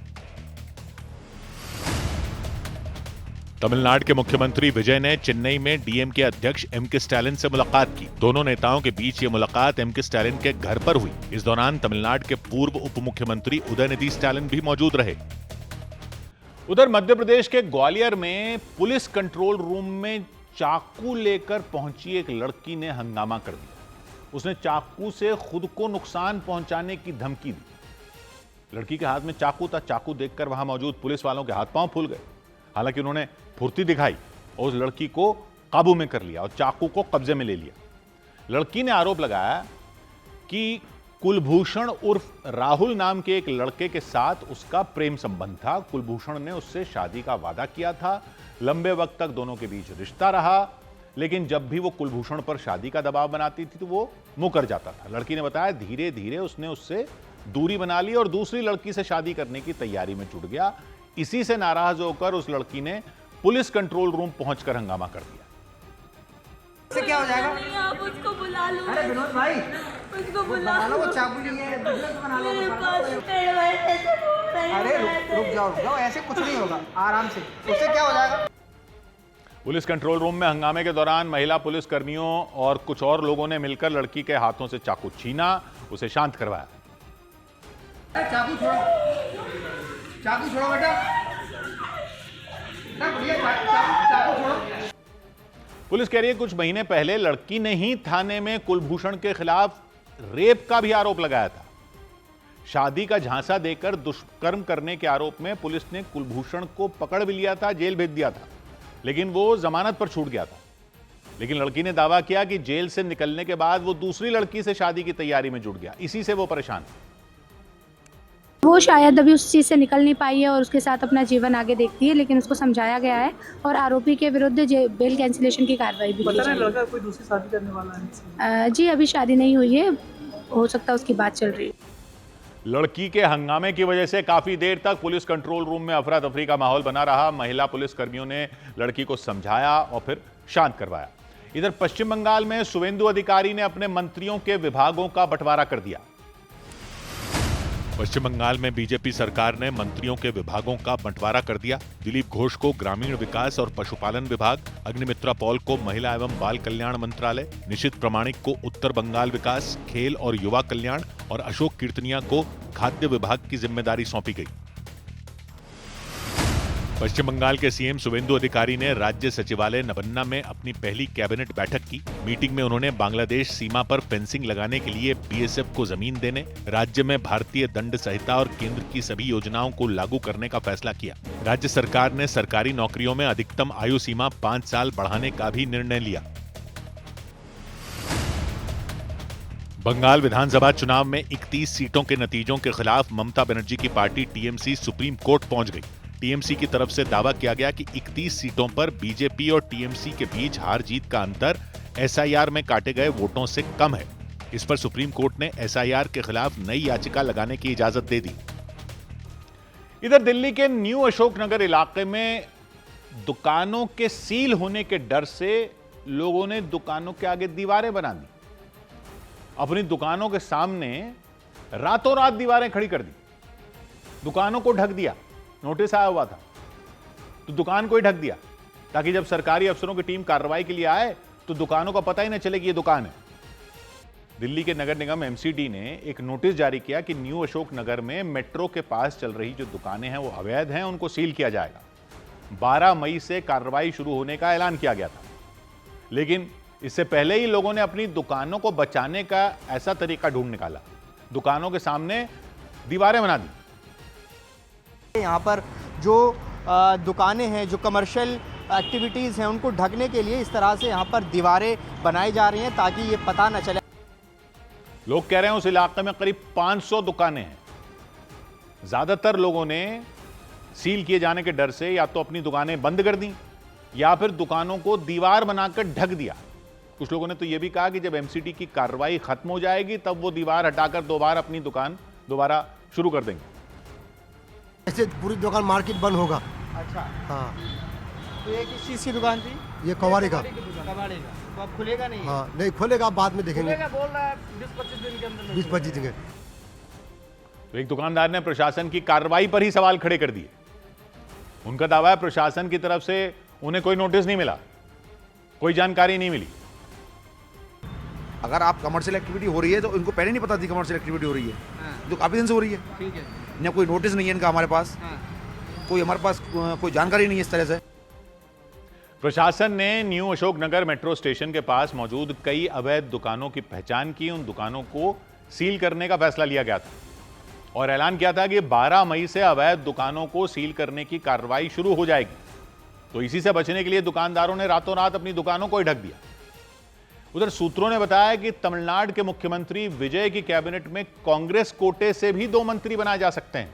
तमिलनाडु के मुख्यमंत्री विजय ने चेन्नई में डीएमके अध्यक्ष एमके स्टालिन से मुलाकात की। दोनों नेताओं के बीच ये मुलाकात एमके स्टालिन के घर पर हुई। इस दौरान तमिलनाडु के पूर्व उप मुख्यमंत्री उदयनिधि स्टालिन भी मौजूद रहे। उधर मध्य प्रदेश के ग्वालियर में पुलिस कंट्रोल रूम में चाकू लेकर पहुंची एक लड़की ने हंगामा कर दिया। उसने चाकू से खुद को नुकसान पहुंचाने की धमकी दी। लड़की के हाथ में चाकू था। चाकू देखकर वहां मौजूद पुलिस वालों के हाथ पांव फूल गए। हालांकि उन्होंने फुर्ती दिखाई और उस लड़की को काबू में कर लिया और चाकू को कब्जे में ले लिया। लड़की ने आरोप लगाया कि कुलभूषण उर्फ राहुल नाम के एक लड़के के साथ उसका प्रेम संबंध था। कुलभूषण ने उससे शादी का वादा किया था। लंबे वक्त तक दोनों के बीच रिश्ता रहा, लेकिन जब भी वो कुलभूषण पर शादी का दबाव बनाती थी तो वो मुकर जाता था। लड़की ने बताया धीरे धीरे उसने उससे दूरी बना ली और दूसरी लड़की से शादी करने की तैयारी में जुट गया। इसी से नाराज होकर उस लड़की ने पुलिस कंट्रोल रूम पहुंचकर हंगामा कर दिया। इससे क्या हो जाएगा? आप उसको बुला लो। अरे विनोद भाई, उसको बुला लो। वो चाकू लिए है, बना लो। अरे रुक जाओ, ऐसे कुछ नहीं होगा, आराम से। उससे क्या हो जाएगा? पुलिस कंट्रोल रूम में हंगामे के दौरान महिला पुलिस कर्मियों और कुछ और लोगों ने मिलकर लड़की के हाथों से चाकू छीना, उसे शांत करवाया। चाकू छोड़ो, चाकू छोड़ो बेटा। चाकू छोड़ो। पुलिस कह रही है कुछ महीने पहले लड़की ने ही थाने में कुलभूषण के खिलाफ रेप का भी आरोप लगाया था। शादी का झांसा देकर दुष्कर्म करने के आरोप में पुलिस ने कुलभूषण को पकड़ भी लिया था, जेल भेज दिया था, लेकिन वो जमानत पर छूट गया था। लेकिन लड़की ने दावा किया कि जेल से निकलने के बाद वो दूसरी लड़की से शादी की तैयारी में जुट गया। इसी से वो परेशान है। वो शायद अभी उस चीज़ से निकल नहीं पाई है और उसके साथ अपना जीवन आगे देखती है, लेकिन उसको समझाया गया है और आरोपी के विरुद्ध बेल कैंसिलेशन की कार्रवाई भी की जाएगी। लड़का कोई दूसरी शादी करने वाला है? जी अभी शादी नहीं हुई है, हो सकता है उसकी बात चल रही है। लड़की के हंगामे की वजह से काफी देर तक पुलिस कंट्रोल रूम में अफरा तफरी का माहौल बना रहा। महिला पुलिस कर्मियों ने लड़की को समझाया और फिर शांत करवाया। इधर पश्चिम बंगाल में शुवेंदु अधिकारी ने अपने मंत्रियों के विभागों का बंटवारा कर दिया। पश्चिम बंगाल में बीजेपी सरकार ने मंत्रियों के विभागों का बंटवारा कर दिया। दिलीप घोष को ग्रामीण विकास और पशुपालन विभाग, अग्निमित्रा पॉल को महिला एवं बाल कल्याण मंत्रालय, निशित प्रमाणिक को उत्तर बंगाल विकास, खेल और युवा कल्याण और अशोक कीर्तनिया को खाद्य विभाग की जिम्मेदारी सौंपी गई। पश्चिम बंगाल के सीएम शुवेंदु अधिकारी ने राज्य सचिवालय नबन्ना में अपनी पहली कैबिनेट बैठक की। मीटिंग में उन्होंने बांग्लादेश सीमा पर फेंसिंग लगाने के लिए बीएसएफ को जमीन देने, राज्य में भारतीय दंड संहिता और केंद्र की सभी योजनाओं को लागू करने का फैसला किया। राज्य सरकार ने सरकारी नौकरियों में अधिकतम आयु सीमा 5 साल बढ़ाने का भी निर्णय लिया। बंगाल विधानसभा चुनाव में 31 सीटों के नतीजों के खिलाफ ममता बनर्जी की पार्टी टीएमसी सुप्रीम कोर्ट पहुंच गई। टीएमसी की तरफ से दावा किया गया कि 31 सीटों पर बीजेपी और टीएमसी के बीच हार जीत का अंतर एसआईआर में काटे गए वोटों से कम है। इस पर सुप्रीम कोर्ट ने एसआईआर के खिलाफ नई याचिका लगाने की इजाजत दे दी। इधर दिल्ली के न्यू अशोकनगर इलाके में दुकानों के सील होने के डर से लोगों ने दुकानों के आगे दीवारें बना दी। अपनी दुकानों के सामने रातों रात दीवारें खड़ी कर दी, दुकानों को ढक दिया। नोटिस आया हुआ था तो दुकान को ही ढक दिया, ताकि जब सरकारी अफसरों की टीम कार्रवाई के लिए आए तो दुकानों का पता ही न चले कि ये दुकान है। दिल्ली के नगर निगम एमसीडी ने एक नोटिस जारी किया कि न्यू अशोक नगर में मेट्रो के पास चल रही जो दुकानें हैं वो अवैध हैं, उनको सील किया जाएगा। 12 मई से कार्रवाई शुरू होने का ऐलान किया गया था, लेकिन इससे पहले ही लोगों ने अपनी दुकानों को बचाने का ऐसा तरीका ढूंढ निकाला, दुकानों के सामने दीवारें बना दी। यहाँ पर जो दुकानें हैं, जो कमर्शियल एक्टिविटीज़ हैं, उनको ढकने के लिए इस तरह से यहाँ पर दीवारें बनाई जा रही हैं ताकि ये पता न चले। लोग कह रहे हैं उस इलाके में करीब 500 दुकानें हैं। ज्यादातर लोगों ने सील किए जाने के डर से या तो अपनी दुकानें बंद कर दी या फिर दुकानों को दीवार बनाकर ढक दिया। कुछ लोगों ने तो यह भी कहा कि जब एमसीडी की कार्रवाई खत्म हो जाएगी तब वो दीवार हटाकर दोबारा अपनी दुकान दोबारा शुरू कर देंगे। ऐसे पूरी दुकान मार्केट बंद होगा। अच्छा, हाँ। तो ये किस चीज़ की दुकान थी? ये कबाड़ी का। कबाड़ी का। तो अब खुलेगा नहीं? हाँ, नहीं खुलेगा, बाद में देखेंगे। खुलेगा बोल रहा है 20-25 दिन के अंदर। 20-25 दिन। तो एक दुकानदार ने प्रशासन की कार्रवाई पर ही सवाल खड़े कर दिए। उनका दावा है प्रशासन की तरफ से उन्हें कोई नोटिस नहीं मिला, कोई जानकारी नहीं मिली। अगर आप कमर्शियल एक्टिविटी हो रही है तो इनको पहले नहीं पता थी कमर्शियल एक्टिविटी हो रही है। हाँ। तो काफी दिन से हो रही है। ठीक है। ना कोई नोटिस नहीं है इनका हमारे पास। हाँ। कोई हमारे पास कोई जानकारी नहीं है इस तरह से। प्रशासन ने न्यू अशोकनगर मेट्रो स्टेशन के पास मौजूद कई अवैध दुकानों की पहचान की। उन दुकानों को सील करने का फैसला लिया गया था और ऐलान किया था कि 12 मई से अवैध दुकानों को सील करने की कार्रवाई शुरू हो जाएगी। तो इसी से बचने के लिए दुकानदारों ने रातों रात अपनी दुकानों को ही ढक दिया। उधर सूत्रों ने बताया कि तमिलनाडु के मुख्यमंत्री विजय की कैबिनेट में कांग्रेस कोटे से भी 2 मंत्री बनाए जा सकते हैं।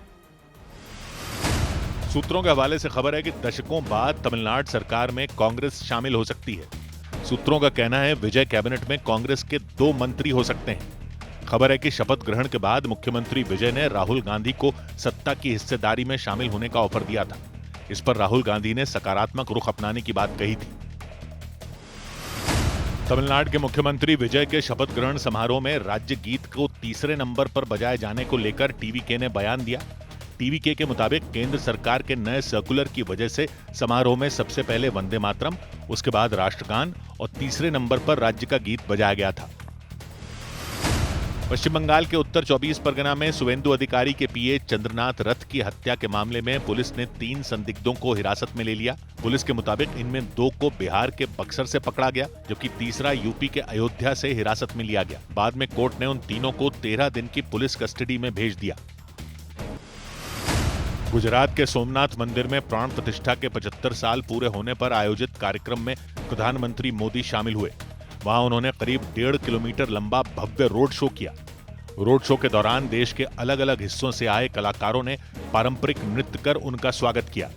सूत्रों के हवाले से खबर है कि दशकों बाद तमिलनाडु सरकार में कांग्रेस शामिल हो सकती है। सूत्रों का कहना है विजय कैबिनेट में कांग्रेस के 2 मंत्री हो सकते हैं। खबर है कि शपथ ग्रहण के बाद मुख्यमंत्री विजय ने राहुल गांधी को सत्ता की हिस्सेदारी में शामिल होने का ऑफर दिया था। इस पर राहुल गांधी ने सकारात्मक रुख अपनाने की बात कही थी। तमिलनाडु के मुख्यमंत्री विजय के शपथ ग्रहण समारोह में राज्य गीत को तीसरे नंबर पर बजाए जाने को लेकर टीवीके ने बयान दिया। टीवीके के मुताबिक केंद्र सरकार के नए सर्कुलर की वजह से समारोह में सबसे पहले वंदे मातरम, उसके बाद राष्ट्रगान और तीसरे नंबर पर राज्य का गीत बजाया गया था। पश्चिम बंगाल के उत्तर 24 परगना में सुवेंदु अधिकारी के पीए चंद्रनाथ रथ की हत्या के मामले में पुलिस ने 3 संदिग्धों को हिरासत में ले लिया। पुलिस के मुताबिक इनमें 2 को बिहार के बक्सर से पकड़ा गया, जबकि तीसरा यूपी के अयोध्या से हिरासत में लिया गया। बाद में कोर्ट ने उन तीनों को 13 दिन की पुलिस कस्टडी में भेज दिया। गुजरात के सोमनाथ मंदिर में प्राण प्रतिष्ठा के 75 साल पूरे होने पर आयोजित कार्यक्रम में प्रधानमंत्री मोदी शामिल हुए। वहां उन्होंने करीब 1.5 किलोमीटर लंबा भव्य रोड शो किया। रोड शो के दौरान देश के अलग अलग हिस्सों से आए कलाकारों ने पारंपरिक नृत्य कर उनका स्वागत किया।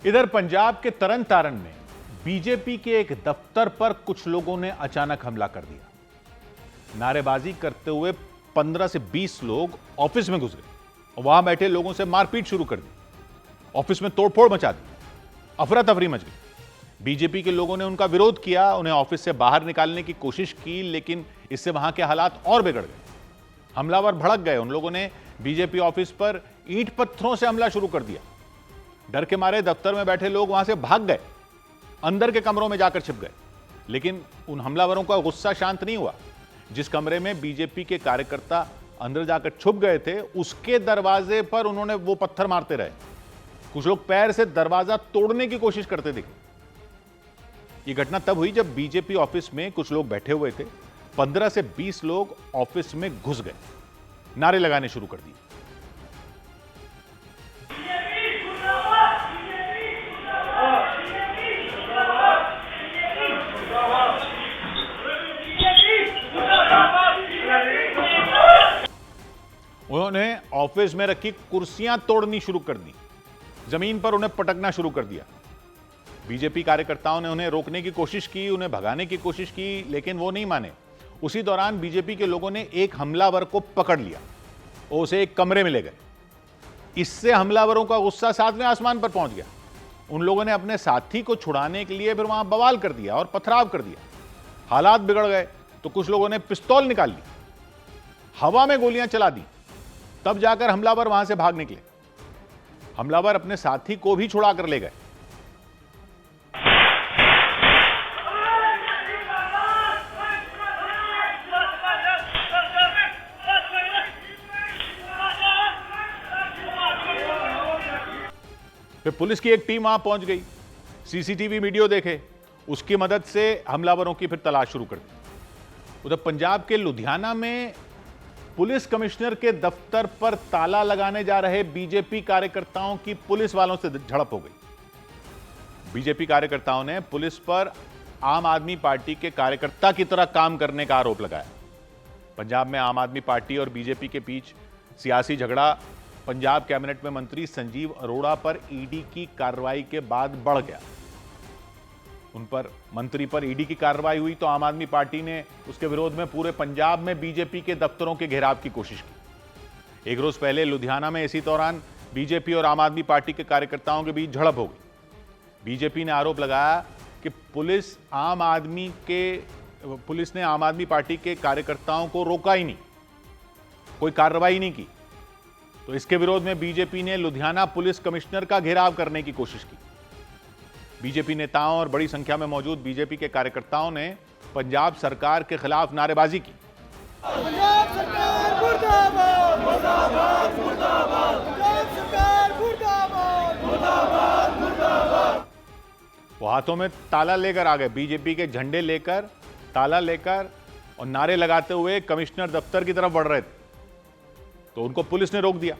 इधर पंजाब के तरन तारण में बीजेपी के एक दफ्तर पर कुछ लोगों ने अचानक हमला कर दिया। नारेबाजी करते हुए 15 से 20 लोग ऑफिस में घुस गए और वहां बैठे लोगों से मारपीट शुरू कर दी। ऑफिस में तोड़फोड़ मचा दी, अफरा तफरी मच गई। बीजेपी के लोगों ने उनका विरोध किया, उन्हें ऑफिस से बाहर निकालने की कोशिश की, लेकिन इससे वहां के हालात और बिगड़ गए। हमलावर भड़क गए। उन लोगों ने बीजेपी ऑफिस पर ईंट पत्थरों से हमला शुरू कर दिया। डर के मारे दफ्तर में बैठे लोग वहां से भाग गए, अंदर के कमरों में जाकर छिप गए। लेकिन उन हमलावरों का गुस्सा शांत नहीं हुआ। जिस कमरे में बीजेपी के कार्यकर्ता अंदर जाकर छुप गए थे, उसके दरवाजे पर उन्होंने वो पत्थर मारते रहे। कुछ लोग पैर से दरवाजा तोड़ने की कोशिश करते दिखे। ये घटना तब हुई जब बीजेपी ऑफिस में कुछ लोग बैठे हुए थे। 15 से 20 लोग ऑफिस में घुस गए, नारे लगाने शुरू कर दिए। उन्होंने ऑफिस में रखी कुर्सियां तोड़नी शुरू कर दी, जमीन पर उन्हें पटकना शुरू कर दिया। बीजेपी कार्यकर्ताओं ने उन्हें रोकने की कोशिश की, उन्हें भगाने की कोशिश की, लेकिन वो नहीं माने। उसी दौरान बीजेपी के लोगों ने एक हमलावर को पकड़ लिया और उसे एक कमरे में ले गए। इससे हमलावरों का गुस्सा 7वें आसमान पर पहुंच गया। उन लोगों ने अपने साथी को छुड़ाने के लिए फिर वहां बवाल कर दिया और पथराव कर दिया। हालात बिगड़ गए तो कुछ लोगों ने पिस्तौल निकाल ली, हवा में गोलियां चला दी। तब जाकर हमलावर वहां से भाग निकले। हमलावर अपने साथी को भी छुड़ा कर ले गए। फिर पुलिस की एक टीम वहां पहुंच गई, सीसीटीवी वीडियो देखे, उसकी मदद से हमलावरों की फिर तलाश शुरू कर दी। उधर पंजाब के लुधियाना में पुलिस कमिश्नर के दफ्तर पर ताला लगाने जा रहे बीजेपी कार्यकर्ताओं की पुलिस वालों से झड़प हो गई। बीजेपी कार्यकर्ताओं ने पुलिस पर आम आदमी पार्टी के कार्यकर्ता की तरह काम करने का आरोप लगाया। पंजाब में आम आदमी पार्टी और बीजेपी के बीच सियासी झगड़ा पंजाब कैबिनेट में मंत्री संजीव अरोड़ा पर ईडी की कार्रवाई के बाद बढ़ गया। उन पर मंत्री पर ईडी की कार्रवाई हुई तो आम आदमी पार्टी ने उसके विरोध में पूरे पंजाब में बीजेपी के दफ्तरों के घेराव की कोशिश की। एक रोज पहले लुधियाना में इसी दौरान बीजेपी और आम आदमी पार्टी के कार्यकर्ताओं के बीच झड़प हो गई। बीजेपी ने आरोप लगाया कि पुलिस ने आम आदमी पार्टी के कार्यकर्ताओं को रोका ही नहीं, कोई कार्रवाई नहीं की। तो इसके विरोध में बीजेपी ने लुधियाना पुलिस कमिश्नर का घेराव करने की कोशिश की। बीजेपी नेताओं और बड़ी संख्या में मौजूद बीजेपी के कार्यकर्ताओं ने पंजाब सरकार के खिलाफ नारेबाजी की। पंजाब सरकार मुर्दाबाद, मुर्दाबाद, मुर्दाबाद, पंजाब सरकार मुर्दाबाद, मुर्दाबाद, मुर्दाबाद। वो हाथों में ताला लेकर आ गए, बीजेपी के झंडे लेकर, ताला लेकर और नारे लगाते हुए कमिश्नर दफ्तर की तरफ बढ़ रहे थे। तो उनको पुलिस ने रोक दिया।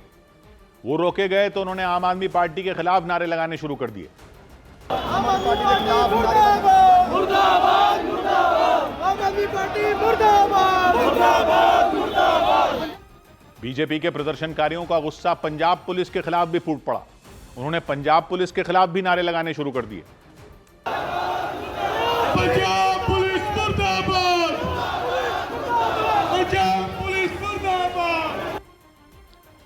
वो रोके गए तो उन्होंने आम आदमी पार्टी के खिलाफ नारे लगाने शुरू कर दिए। आम आदमी पार्टी मुर्दाबाद, मुर्दाबाद, मुर्दाबाद, आम आदमी पार्टी मुर्दाबाद, मुर्दाबाद, मुर्दाबाद। बीजेपी के प्रदर्शनकारियों का गुस्सा पंजाब पुलिस के खिलाफ भी फूट पड़ा। उन्होंने पंजाब पुलिस के खिलाफ भी नारे लगाने शुरू कर दिए। पंजाब पुलिस मुर्दाबाद, पंजाब पुलिस मुर्दाबाद।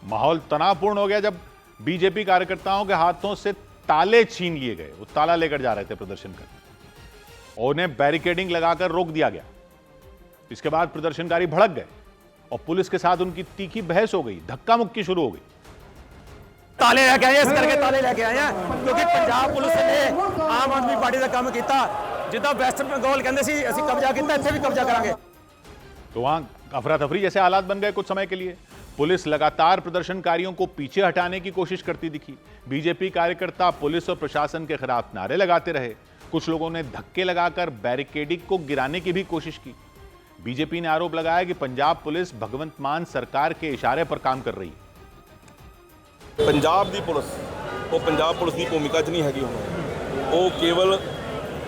माहौल तनावपूर्ण हो गया जब बीजेपी कार्यकर्ताओं के हाथों से ताले छीन लिए गए। वो ताला लेकर जा रहे थे प्रदर्शन कर और उन्हें बैरिकेडिंग लगाकर रोक दिया गया। इसके बाद प्रदर्शनकारी भड़क गए और पुलिस के साथ उनकी तीखी बहस हो गई, धक्का मुक्की शुरू हो गई। ताले लेके आए, इस करके ताले लेके आए हैं क्योंकि पंजाब पुलिस ने आम आदमी पार्टी का काम किया। जिद्दां वेस्ट बंगाल कहते सी असं कब्जा किया, इत्थे भी कब्जा करांगे। तो वहां अफरा तफरी जैसे हालात बन गए कुछ समय के लिए। पुलिस लगातार प्रदर्शनकारियों को पीछे हटाने की कोशिश करती दिखी। बीजेपी कार्यकर्ता पुलिस और प्रशासन के खिलाफ नारे लगाते रहे। कुछ लोगों ने धक्के लगाकर बैरिकेडिंग को गिराने की भी कोशिश की। बीजेपी ने आरोप लगाया कि पंजाब पुलिस भगवंत मान सरकार के इशारे पर काम कर रही है। पंजाब दी पुलिस वो पंजाब पुलिस की भूमिका च नहीं हैगी। वो केवल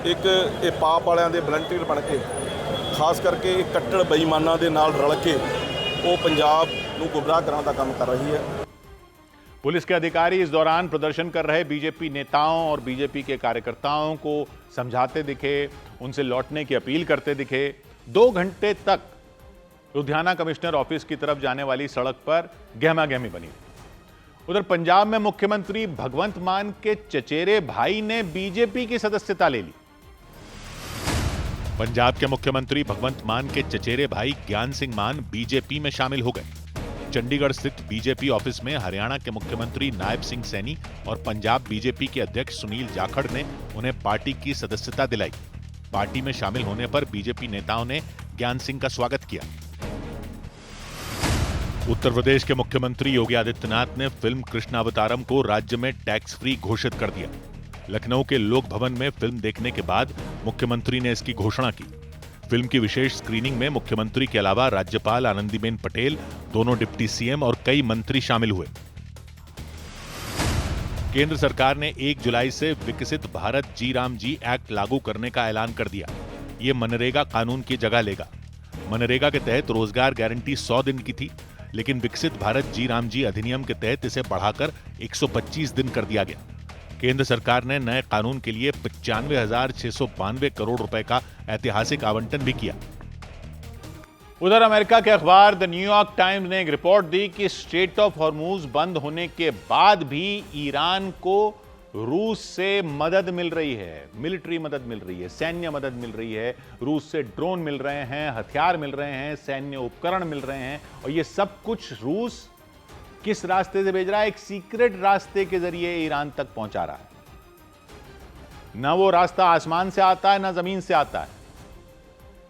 एक पाप वालियां दे वलंटियर बन के, खास करके कट्टर बेईमानां दे नाल रल के वो पंजाब नूं गुमराह कराने का काम कर रही है। पुलिस के अधिकारी इस दौरान प्रदर्शन कर रहे बीजेपी नेताओं और बीजेपी के कार्यकर्ताओं को समझाते दिखे, उनसे लौटने की अपील करते दिखे। 2 घंटे तक लुधियाना कमिश्नर ऑफिस की तरफ जाने वाली सड़क पर गहमागहमी बनी। उधर पंजाब में मुख्यमंत्री भगवंत मान के चचेरे भाई ने बीजेपी की सदस्यता ले ली। पंजाब के मुख्यमंत्री भगवंत मान के चचेरे भाई ज्ञान सिंह मान बीजेपी में शामिल हो गए। चंडीगढ़ स्थित बीजेपी ऑफिस में हरियाणा के मुख्यमंत्री नायब सिंह सैनी और पंजाब बीजेपी के अध्यक्ष सुनील जाखड़ ने उन्हें पार्टी की सदस्यता दिलाई। पार्टी में शामिल होने पर बीजेपी नेताओं ने ज्ञान सिंह का स्वागत किया। उत्तर प्रदेश के मुख्यमंत्री योगी आदित्यनाथ ने फिल्म कृष्णावतारम को राज्य में टैक्स फ्री घोषित कर दिया। लखनऊ के लोक भवन में फिल्म देखने के बाद मुख्यमंत्री ने इसकी घोषणा की। फिल्म की विशेष स्क्रीनिंग में मुख्यमंत्री के अलावा राज्यपाल आनंदीबेन पटेल, दोनों डिप्टी सीएम और कई मंत्री शामिल हुए। केंद्र सरकार ने 1 जुलाई से विकसित भारत जी राम जी एक्ट लागू करने का ऐलान कर दिया। ये मनरेगा कानून की जगह लेगा। मनरेगा के तहत रोजगार गारंटी 100 दिन की थी, लेकिन विकसित भारत जी राम जी अधिनियम के तहत इसे बढ़ाकर 125 दिन कर दिया गया। केंद्र सरकार ने नए कानून के लिए 95,692 करोड़ रुपए का ऐतिहासिक आवंटन भी किया। उधर अमेरिका के अखबार द न्यूयॉर्क टाइम्स ने एक रिपोर्ट दी कि स्ट्रेट ऑफ हॉर्मूज बंद होने के बाद भी ईरान को रूस से मदद मिल रही है, मिलिट्री मदद मिल रही है, सैन्य मदद मिल रही है। रूस से ड्रोन मिल रहे हैं, हथियार मिल रहे हैं, सैन्य उपकरण मिल रहे हैं। और ये सब कुछ रूस किस रास्ते से भेज रहा है? एक सीक्रेट रास्ते के जरिए ईरान तक पहुंचा रहा है। ना वो रास्ता आसमान से आता है, ना जमीन से आता है।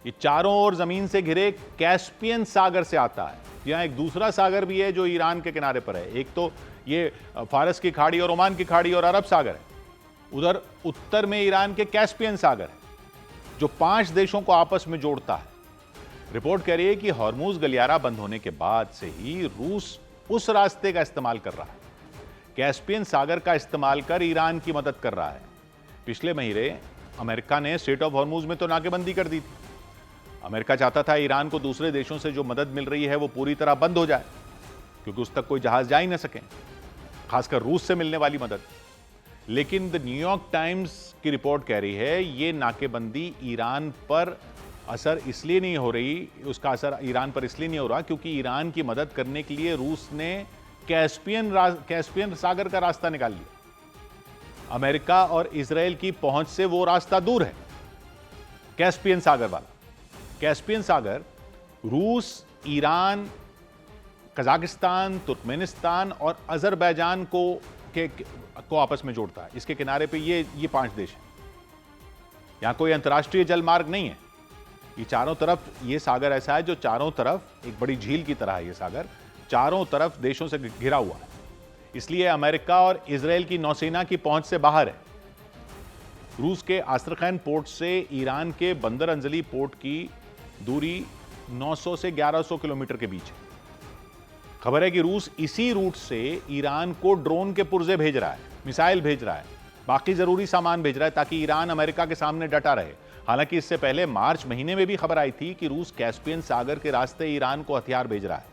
ये चारों ओर जमीन से घिरे कैस्पियन सागर से आता है। यहां एक दूसरा सागर भी है जो ईरान के किनारे पर है। एक तो ये फारस की खाड़ी और ओमान की खाड़ी और अरब सागर है। उधर उत्तर में ईरान के कैस्पियन सागर है जो 5 देशों को आपस में जोड़ता है। रिपोर्ट कह रही है कि हॉर्मूज गलियारा बंद होने के बाद से ही रूस उस रास्ते का इस्तेमाल कर रहा है। कैस्पियन सागर का इस्तेमाल कर ईरान की मदद कर रहा है। पिछले महीने अमेरिका ने स्ट्रेट ऑफ हॉर्मूज में तो नाकेबंदी कर दी थी। अमेरिका चाहता था ईरान को दूसरे देशों से जो मदद मिल रही है वो पूरी तरह बंद हो जाए। क्योंकि उस तक कोई जहाज जा ही ना सके, खासकर रूस से मिलने वाली मदद। लेकिन द न्यूयॉर्क टाइम्स की रिपोर्ट कह रही है ये नाकेबंदी ईरान पर असर इसलिए नहीं हो रही, उसका असर ईरान पर इसलिए नहीं हो रहा क्योंकि ईरान की मदद करने के लिए रूस ने कैस्पियन सागर का रास्ता निकाल लिया। अमेरिका और इजराइल की पहुंच से वो रास्ता दूर है, कैस्पियन सागर वाला। कैस्पियन सागर रूस, ईरान, कजाकिस्तान, तुर्कमेनिस्तान और अजरबैजान को आपस में जोड़ता है। इसके किनारे पे ये 5 देश हैं। यहां कोई अंतर्राष्ट्रीय जल मार्ग नहीं है। ये चारों तरफ, ये सागर ऐसा है जो चारों तरफ एक बड़ी झील की तरह है। ये सागर चारों तरफ देशों से घिरा हुआ है, इसलिए अमेरिका और इजराइल की नौसेना की पहुंच से बाहर है। रूस के आस्त्रखैन पोर्ट से ईरान के बंदर अंजली पोर्ट की दूरी 900 से 1100 किलोमीटर के बीच है। खबर है कि रूस इसी रूट से ईरान को ड्रोन के पुर्जे भेज रहा है, मिसाइल भेज रहा है, बाकी जरूरी सामान भेज रहा है ताकि ईरान अमेरिका के सामने डटा रहे। हालांकि इससे पहले मार्च महीने में भी खबर आई थी कि रूस कैस्पियन सागर के रास्ते ईरान को हथियार भेज रहा है,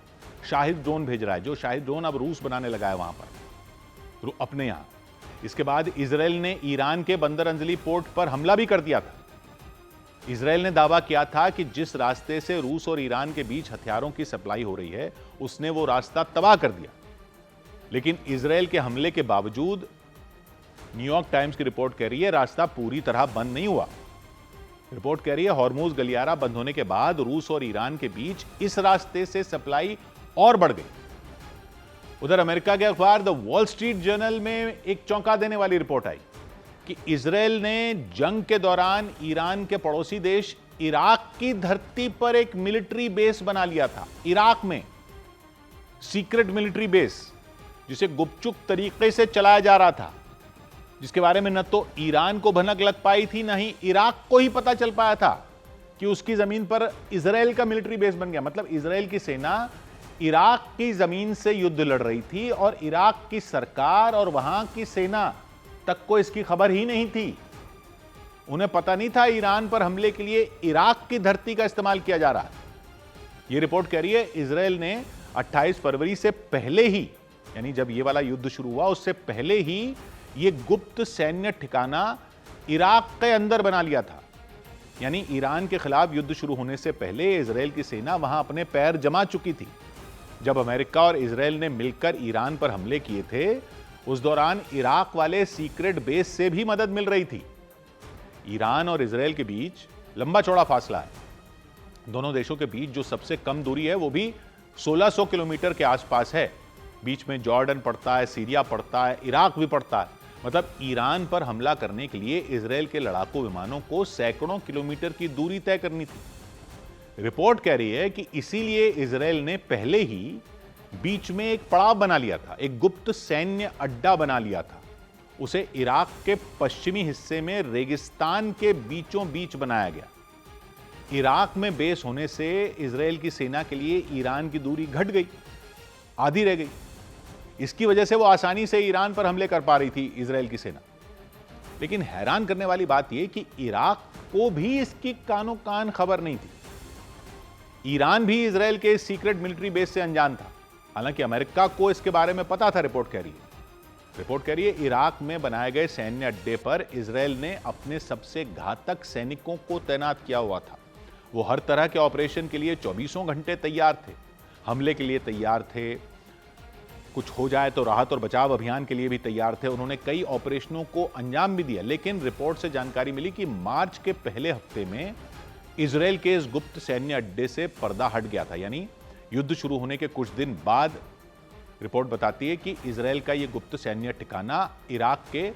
शाहिद ड्रोन भेज रहा है, जो शाहिद ड्रोन अब रूस बनाने लगा है वहां पर अपने यहां। इसके बाद इजराइल ने ईरान के बंदर अंजली पोर्ट पर हमला भी कर दिया था। इजराइल ने दावा किया था कि जिस रास्ते से रूस और ईरान के बीच हथियारों की सप्लाई हो रही है उसने वो रास्ता तबाह कर दिया। लेकिन इजराइल के हमले के बावजूद न्यूयॉर्क टाइम्स की रिपोर्ट कह रही है रास्ता पूरी तरह बंद नहीं हुआ। रिपोर्ट कह रही है हॉर्मुज गलियारा बंद होने के बाद रूस और ईरान के बीच इस रास्ते से सप्लाई और बढ़ गई। उधर अमेरिका के अखबार द वॉल स्ट्रीट जर्नल में एक चौंका देने वाली रिपोर्ट आई कि इजराइल ने जंग के दौरान ईरान के पड़ोसी देश इराक की धरती पर एक मिलिट्री बेस बना लिया था। इराक में सीक्रेट मिलिट्री बेस, जिसे गुपचुप तरीके से चलाया जा रहा था, जिसके बारे में न तो ईरान को भनक लग पाई थी, न ही इराक को ही पता चल पाया था कि उसकी जमीन पर इजराइल का मिलिट्री बेस बन गया। मतलब इजराइल की सेना इराक की जमीन से युद्ध लड़ रही थी और इराक की सरकार और वहां की सेना तक को इसकी खबर ही नहीं थी। उन्हें पता नहीं था ईरान पर हमले के लिए इराक की धरती का इस्तेमाल किया जा रहा है। यह रिपोर्ट कह रही है इजराइल ने 28 फरवरी से पहले ही, यानी जब यह वाला युद्ध शुरू हुआ उससे पहले ही यह गुप्त सैन्य ठिकाना इराक के अंदर बना लिया था। यानी ईरान के खिलाफ युद्ध शुरू होने से पहले इजराइल की सेना वहां अपने पैर जमा चुकी थी। जब अमेरिका और इजराइल ने मिलकर ईरान पर हमले किए थे उस दौरान इराक वाले सीक्रेट बेस से भी मदद मिल रही थी। ईरान और इजराइल के बीच लंबा चौड़ा फासला है। दोनों देशों के बीच जो सबसे कम दूरी है वो भी 1600 किलोमीटर के आसपास है। बीच में जॉर्डन पड़ता है, सीरिया पड़ता है, इराक भी पड़ता है। मतलब ईरान पर हमला करने के लिए इजराइल के लड़ाकू विमानों को सैकड़ों किलोमीटर की दूरी तय करनी थी। रिपोर्ट कह रही है कि इसीलिए इजराइल ने पहले ही बीच में एक पड़ाव बना लिया था, एक गुप्त सैन्य अड्डा बना लिया था। उसे इराक के पश्चिमी हिस्से में रेगिस्तान के बीचों बीच बनाया गया। इराक में बेस होने से इजराइल की सेना के लिए ईरान की दूरी घट गई, आधी रह गई। इसकी वजह से वो आसानी से ईरान पर हमले कर पा रही थी इजराइल की सेना। लेकिन हैरान करने वाली बात यह कि इराक को भी इसकी कानो कान खबर नहीं थी। ईरान भी इजराइल के सीक्रेट मिलिट्री बेस से अनजान था। हालांकि अमेरिका को इसके बारे में पता था। रिपोर्ट कह रही है इराक में बनाए गए सैन्य अड्डे पर इजराइल ने अपने सबसे घातक सैनिकों को तैनात किया हुआ था। वो हर तरह के ऑपरेशन के लिए 24 घंटे तैयार थे, हमले के लिए तैयार थे, कुछ हो जाए तो राहत और बचाव अभियान के लिए भी तैयार थे। उन्होंने कई ऑपरेशनों को अंजाम भी दिया। लेकिन रिपोर्ट से जानकारी मिली कि मार्च के पहले हफ्ते में इजराइल के इस गुप्त सैन्य अड्डे से पर्दा हट गया था। यानी युद्ध शुरू होने के कुछ दिन बाद रिपोर्ट बताती है कि इजराइल का यह गुप्त सैन्य ठिकाना इराक के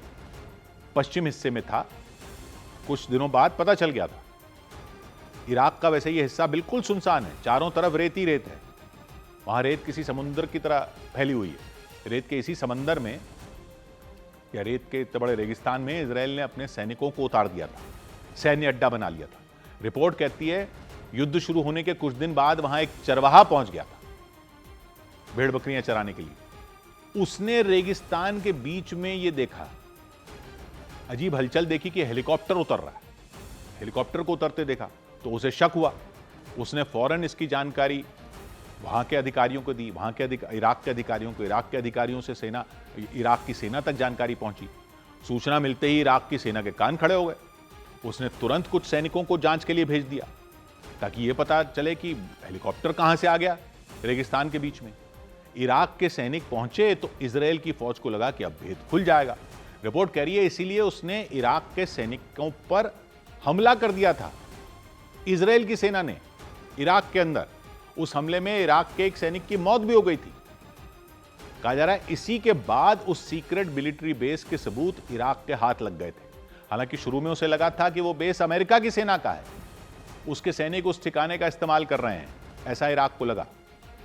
पश्चिम हिस्से में था। कुछ दिनों बाद पता चल गया था। इराक का वैसे यह हिस्सा बिल्कुल सुनसान है, चारों तरफ रेत ही रेत है। वहां रेत किसी समुद्र की तरह फैली हुई है। रेत के इसी समंदर में या रेत के इतने बड़े रेगिस्तान में इजराइल ने अपने सैनिकों को उतार दिया था, सैन्य अड्डा बना लिया था। रिपोर्ट कहती है युद्ध शुरू होने के कुछ दिन बाद वहां एक चरवाहा पहुंच गया था भेड़ बकरियां चराने के लिए। उसने रेगिस्तान के बीच में यह देखा, अजीब हलचल देखी कि हेलीकॉप्टर उतर रहा है। हेलीकॉप्टर को उतरते देखा तो उसे शक हुआ। उसने फौरन इसकी जानकारी वहाँ के अधिकारियों को दी, वहाँ के इराक के अधिकारियों को, इराक के अधिकारियों से इराक की सेना तक जानकारी पहुंची। सूचना मिलते ही इराक की सेना के कान खड़े हो गए। उसने तुरंत कुछ सैनिकों को जांच के लिए भेज दिया ताकि ये पता चले कि हेलीकॉप्टर कहाँ से आ गया रेगिस्तान के बीच में। इराक के सैनिक पहुंचे तो इजराइल की फौज को लगा कि अब भेद खुल जाएगा। रिपोर्ट कह रही है इसीलिए उसने इराक के सैनिकों पर हमला कर दिया था। इजराइल की सेना ने इराक के अंदर, उस हमले में इराक के एक सैनिक की मौत भी हो गई थी। कहा जा रहा है इसी के बाद उस सीक्रेट मिलिट्री बेस के सबूत इराक के हाथ लग गए थे। हालांकि शुरू में उसे लगा था कि वो बेस अमेरिका की सेना का है, उसके सैनिक उस ठिकाने का इस्तेमाल कर रहे हैं, ऐसा इराक को लगा।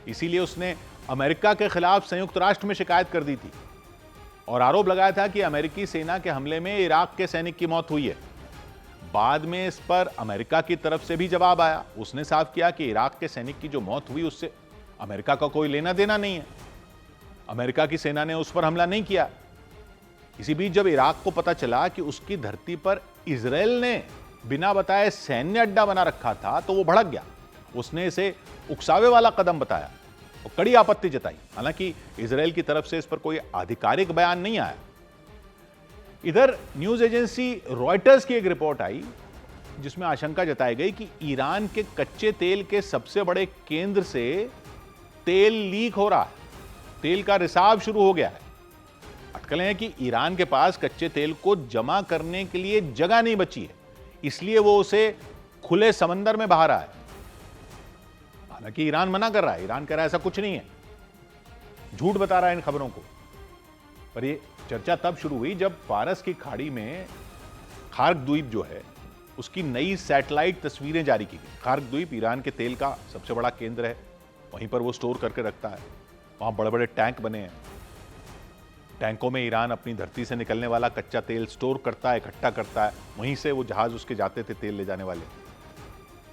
इसीलिए उसने अमेरिका के खिलाफ संयुक्त राष्ट्र में शिकायत कर दी थी और आरोप लगाया था कि अमेरिकी सेना के हमले में इराक के सैनिक की मौत हुई है। बाद में इस पर अमेरिका की तरफ से भी जवाब आया। उसने साफ किया कि इराक के सैनिक की जो मौत हुई उससे अमेरिका का कोई लेना देना नहीं है, अमेरिका की सेना ने उस पर हमला नहीं किया। इसी बीच जब इराक को पता चला कि उसकी धरती पर इजराइल ने बिना बताए सैन्य अड्डा बना रखा था तो वो भड़क गया। उसने इसे उकसावे वाला कदम बताया और कड़ी आपत्ति जताई। हालांकि इजराइल की तरफ से इस पर कोई आधिकारिक बयान नहीं आया। इधर न्यूज एजेंसी रॉयटर्स की एक रिपोर्ट आई जिसमें आशंका जताई गई कि ईरान के कच्चे तेल के सबसे बड़े केंद्र से तेल लीक हो रहा है, तेल का रिसाव शुरू हो गया है। अटकलें हैं कि ईरान के पास कच्चे तेल को जमा करने के लिए जगह नहीं बची है, इसलिए वो उसे खुले समंदर में बहा रहा है। हालांकि ईरान मना कर रहा है, ईरान कह रहा है ऐसा कुछ नहीं है, झूठ बता रहा है इन खबरों को। पर ये चर्चा तब शुरू हुई जब फारस की खाड़ी में खार्क द्वीप जो है उसकी नई सैटेलाइट तस्वीरें जारी की गई। खार्क द्वीप ईरान के तेल का सबसे बड़ा केंद्र है, वहीं पर वो स्टोर करके रखता है। वहां बड़े बड़े टैंक बने हैं, टैंकों में ईरान अपनी धरती से निकलने वाला कच्चा तेल स्टोर करता है, इकट्ठा करता है। वहीं से वो जहाज उसके जाते थे तेल ले जाने वाले,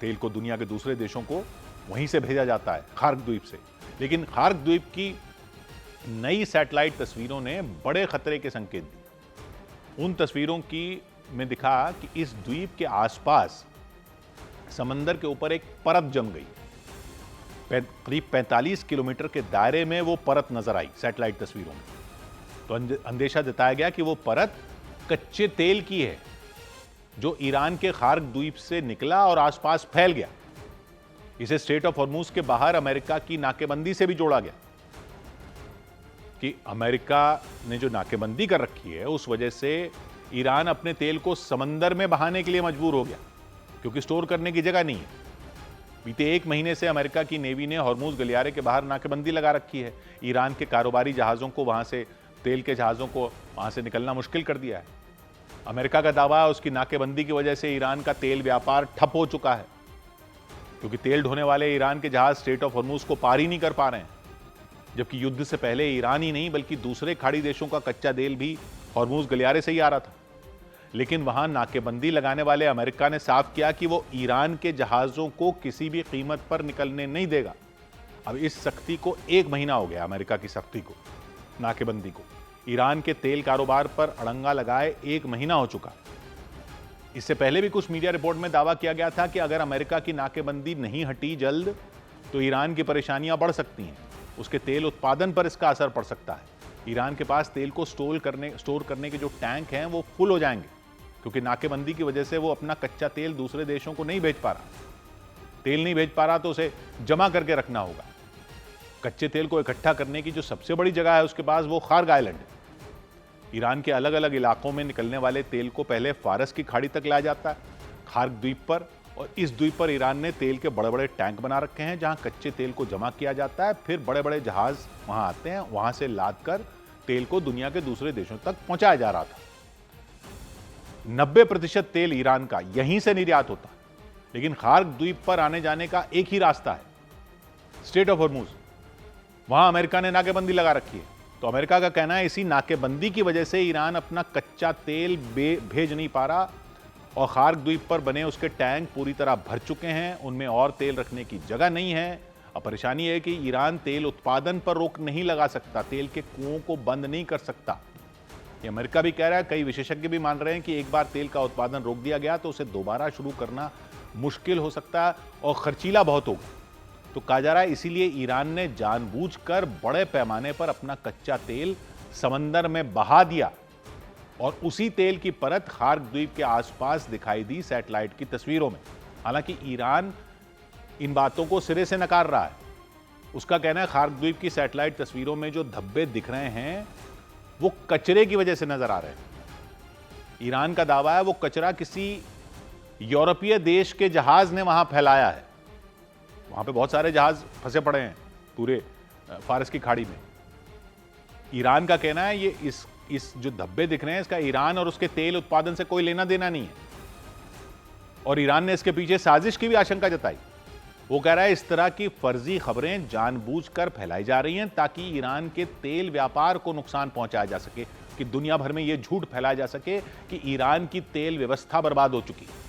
तेल को दुनिया के दूसरे देशों को वहीं से भेजा जाता है खार्क द्वीप से। लेकिन खार्क द्वीप की नई सैटेलाइट तस्वीरों ने बड़े खतरे के संकेत दिए। उन तस्वीरों की में दिखा कि इस द्वीप के आसपास समंदर के ऊपर एक परत जम गई। करीब 45 किलोमीटर के दायरे में वो परत नजर आई सैटेलाइट तस्वीरों में। तो अंदेशा जताया गया कि वो परत कच्चे तेल की है जो ईरान के खार्क द्वीप से निकला और आसपास फैल गया। इसे स्ट्रेट ऑफ हॉर्मूज के बाहर अमेरिका की नाकेबंदी से भी जोड़ा गया कि अमेरिका ने जो नाकेबंदी कर रखी है उस वजह से ईरान अपने तेल को समंदर में बहाने के लिए मजबूर हो गया, क्योंकि स्टोर करने की जगह नहीं है। बीते एक महीने से अमेरिका की नेवी ने हॉर्मूज गलियारे के बाहर नाकेबंदी लगा रखी है। ईरान के कारोबारी जहाज़ों को वहां से, तेल के जहाज़ों को वहां से निकलना मुश्किल कर दिया है। अमेरिका का दावा है उसकी नाकेबंदी की वजह से ईरान का तेल व्यापार ठप हो चुका है, क्योंकि तेल ढोने वाले ईरान के जहाज स्ट्रेट ऑफ हॉर्मूज को पार ही नहीं कर पा रहे हैं। जबकि युद्ध से पहले ईरान ही नहीं बल्कि दूसरे खाड़ी देशों का कच्चा तेल भी हॉर्मूज गलियारे से ही आ रहा था। लेकिन वहां नाकेबंदी लगाने वाले अमेरिका ने साफ किया कि वो ईरान के जहाज़ों को किसी भी कीमत पर निकलने नहीं देगा। अब इस सख्ती को 1 महीना हो गया, अमेरिका की सख्ती को, नाकेबंदी को। ईरान के तेल कारोबार पर अड़ंगा लगाए 1 महीना हो चुका। इससे पहले भी कुछ मीडिया रिपोर्ट में दावा किया गया था कि अगर अमेरिका की नाकेबंदी नहीं हटी जल्द तो ईरान की परेशानियां बढ़ सकती हैं, उसके तेल उत्पादन पर इसका असर पड़ सकता है। ईरान के पास तेल को स्टोर करने के जो टैंक हैं वो फुल हो जाएंगे, क्योंकि नाकेबंदी की वजह से वो अपना कच्चा तेल दूसरे देशों को नहीं भेज पा रहा। तेल नहीं भेज पा रहा तो उसे जमा करके रखना होगा। कच्चे तेल को इकट्ठा करने की जो सबसे बड़ी जगह है उसके पास वो खार्क आइलैंड है। ईरान के अलग अलग इलाकों में निकलने वाले तेल को पहले फारस की खाड़ी तक लाया जाता है, खार्क द्वीप पर, और इस द्वीप पर ईरान ने तेल के बड़े बड़े टैंक बना रखे हैं जहां कच्चे तेल को जमा किया जाता है। फिर बड़े बड़े जहाज वहां आते हैं, वहां से लाद कर तेल को दुनिया के दूसरे देशों तक पहुंचाया जा रहा था। 90% तेल ईरान का यहीं से निर्यात होता है। लेकिन खार्क द्वीप पर आने जाने का एक ही रास्ता है, स्ट्रेट ऑफ हॉर्मूज। वहां अमेरिका ने नाकेबंदी लगा रखी है। तो अमेरिका का कहना है इसी नाकेबंदी की वजह से ईरान अपना कच्चा तेल भेज नहीं पा रहा और खार्क द्वीप पर बने उसके टैंक पूरी तरह भर चुके हैं, उनमें और तेल रखने की जगह नहीं है। अब परेशानी है कि ईरान तेल उत्पादन पर रोक नहीं लगा सकता, तेल के कुओं को बंद नहीं कर सकता। ये अमेरिका भी कह रहा है, कई विशेषज्ञ भी मान रहे हैं कि एक बार तेल का उत्पादन रोक दिया गया तो उसे दोबारा शुरू करना मुश्किल हो सकता है और खर्चीला बहुत होगा। तो कहा जा रहा है इसीलिए ईरान ने जानबूझकर बड़े पैमाने पर अपना कच्चा तेल समंदर में बहा दिया और उसी तेल की परत खार्क द्वीप के आसपास दिखाई दी सैटेलाइट की तस्वीरों में। हालांकि ईरान इन बातों को सिरे से नकार रहा है। उसका कहना है खार्क द्वीप की सैटेलाइट तस्वीरों में जो धब्बे दिख रहे हैं वो कचरे की वजह से नजर आ रहे हैं। ईरान का दावा है वो कचरा किसी यूरोपीय देश के जहाज ने वहां फैलाया है। वहां पे बहुत सारे जहाज फंसे पड़े हैं पूरे फारस की खाड़ी में। ईरान का कहना है ये इस जो धब्बे दिख रहे हैं इसका ईरान और उसके तेल उत्पादन से कोई लेना देना नहीं है, और ईरान ने इसके पीछे साजिश की भी आशंका जताई। वो कह रहा है इस तरह की फर्जी खबरें जानबूझकर फैलाई जा रही हैं ताकि ईरान के तेल व्यापार को नुकसान पहुंचाया जा सके, कि दुनिया भर में यह झूठ फैलाया जा सके कि ईरान की तेल व्यवस्था बर्बाद हो चुकी है।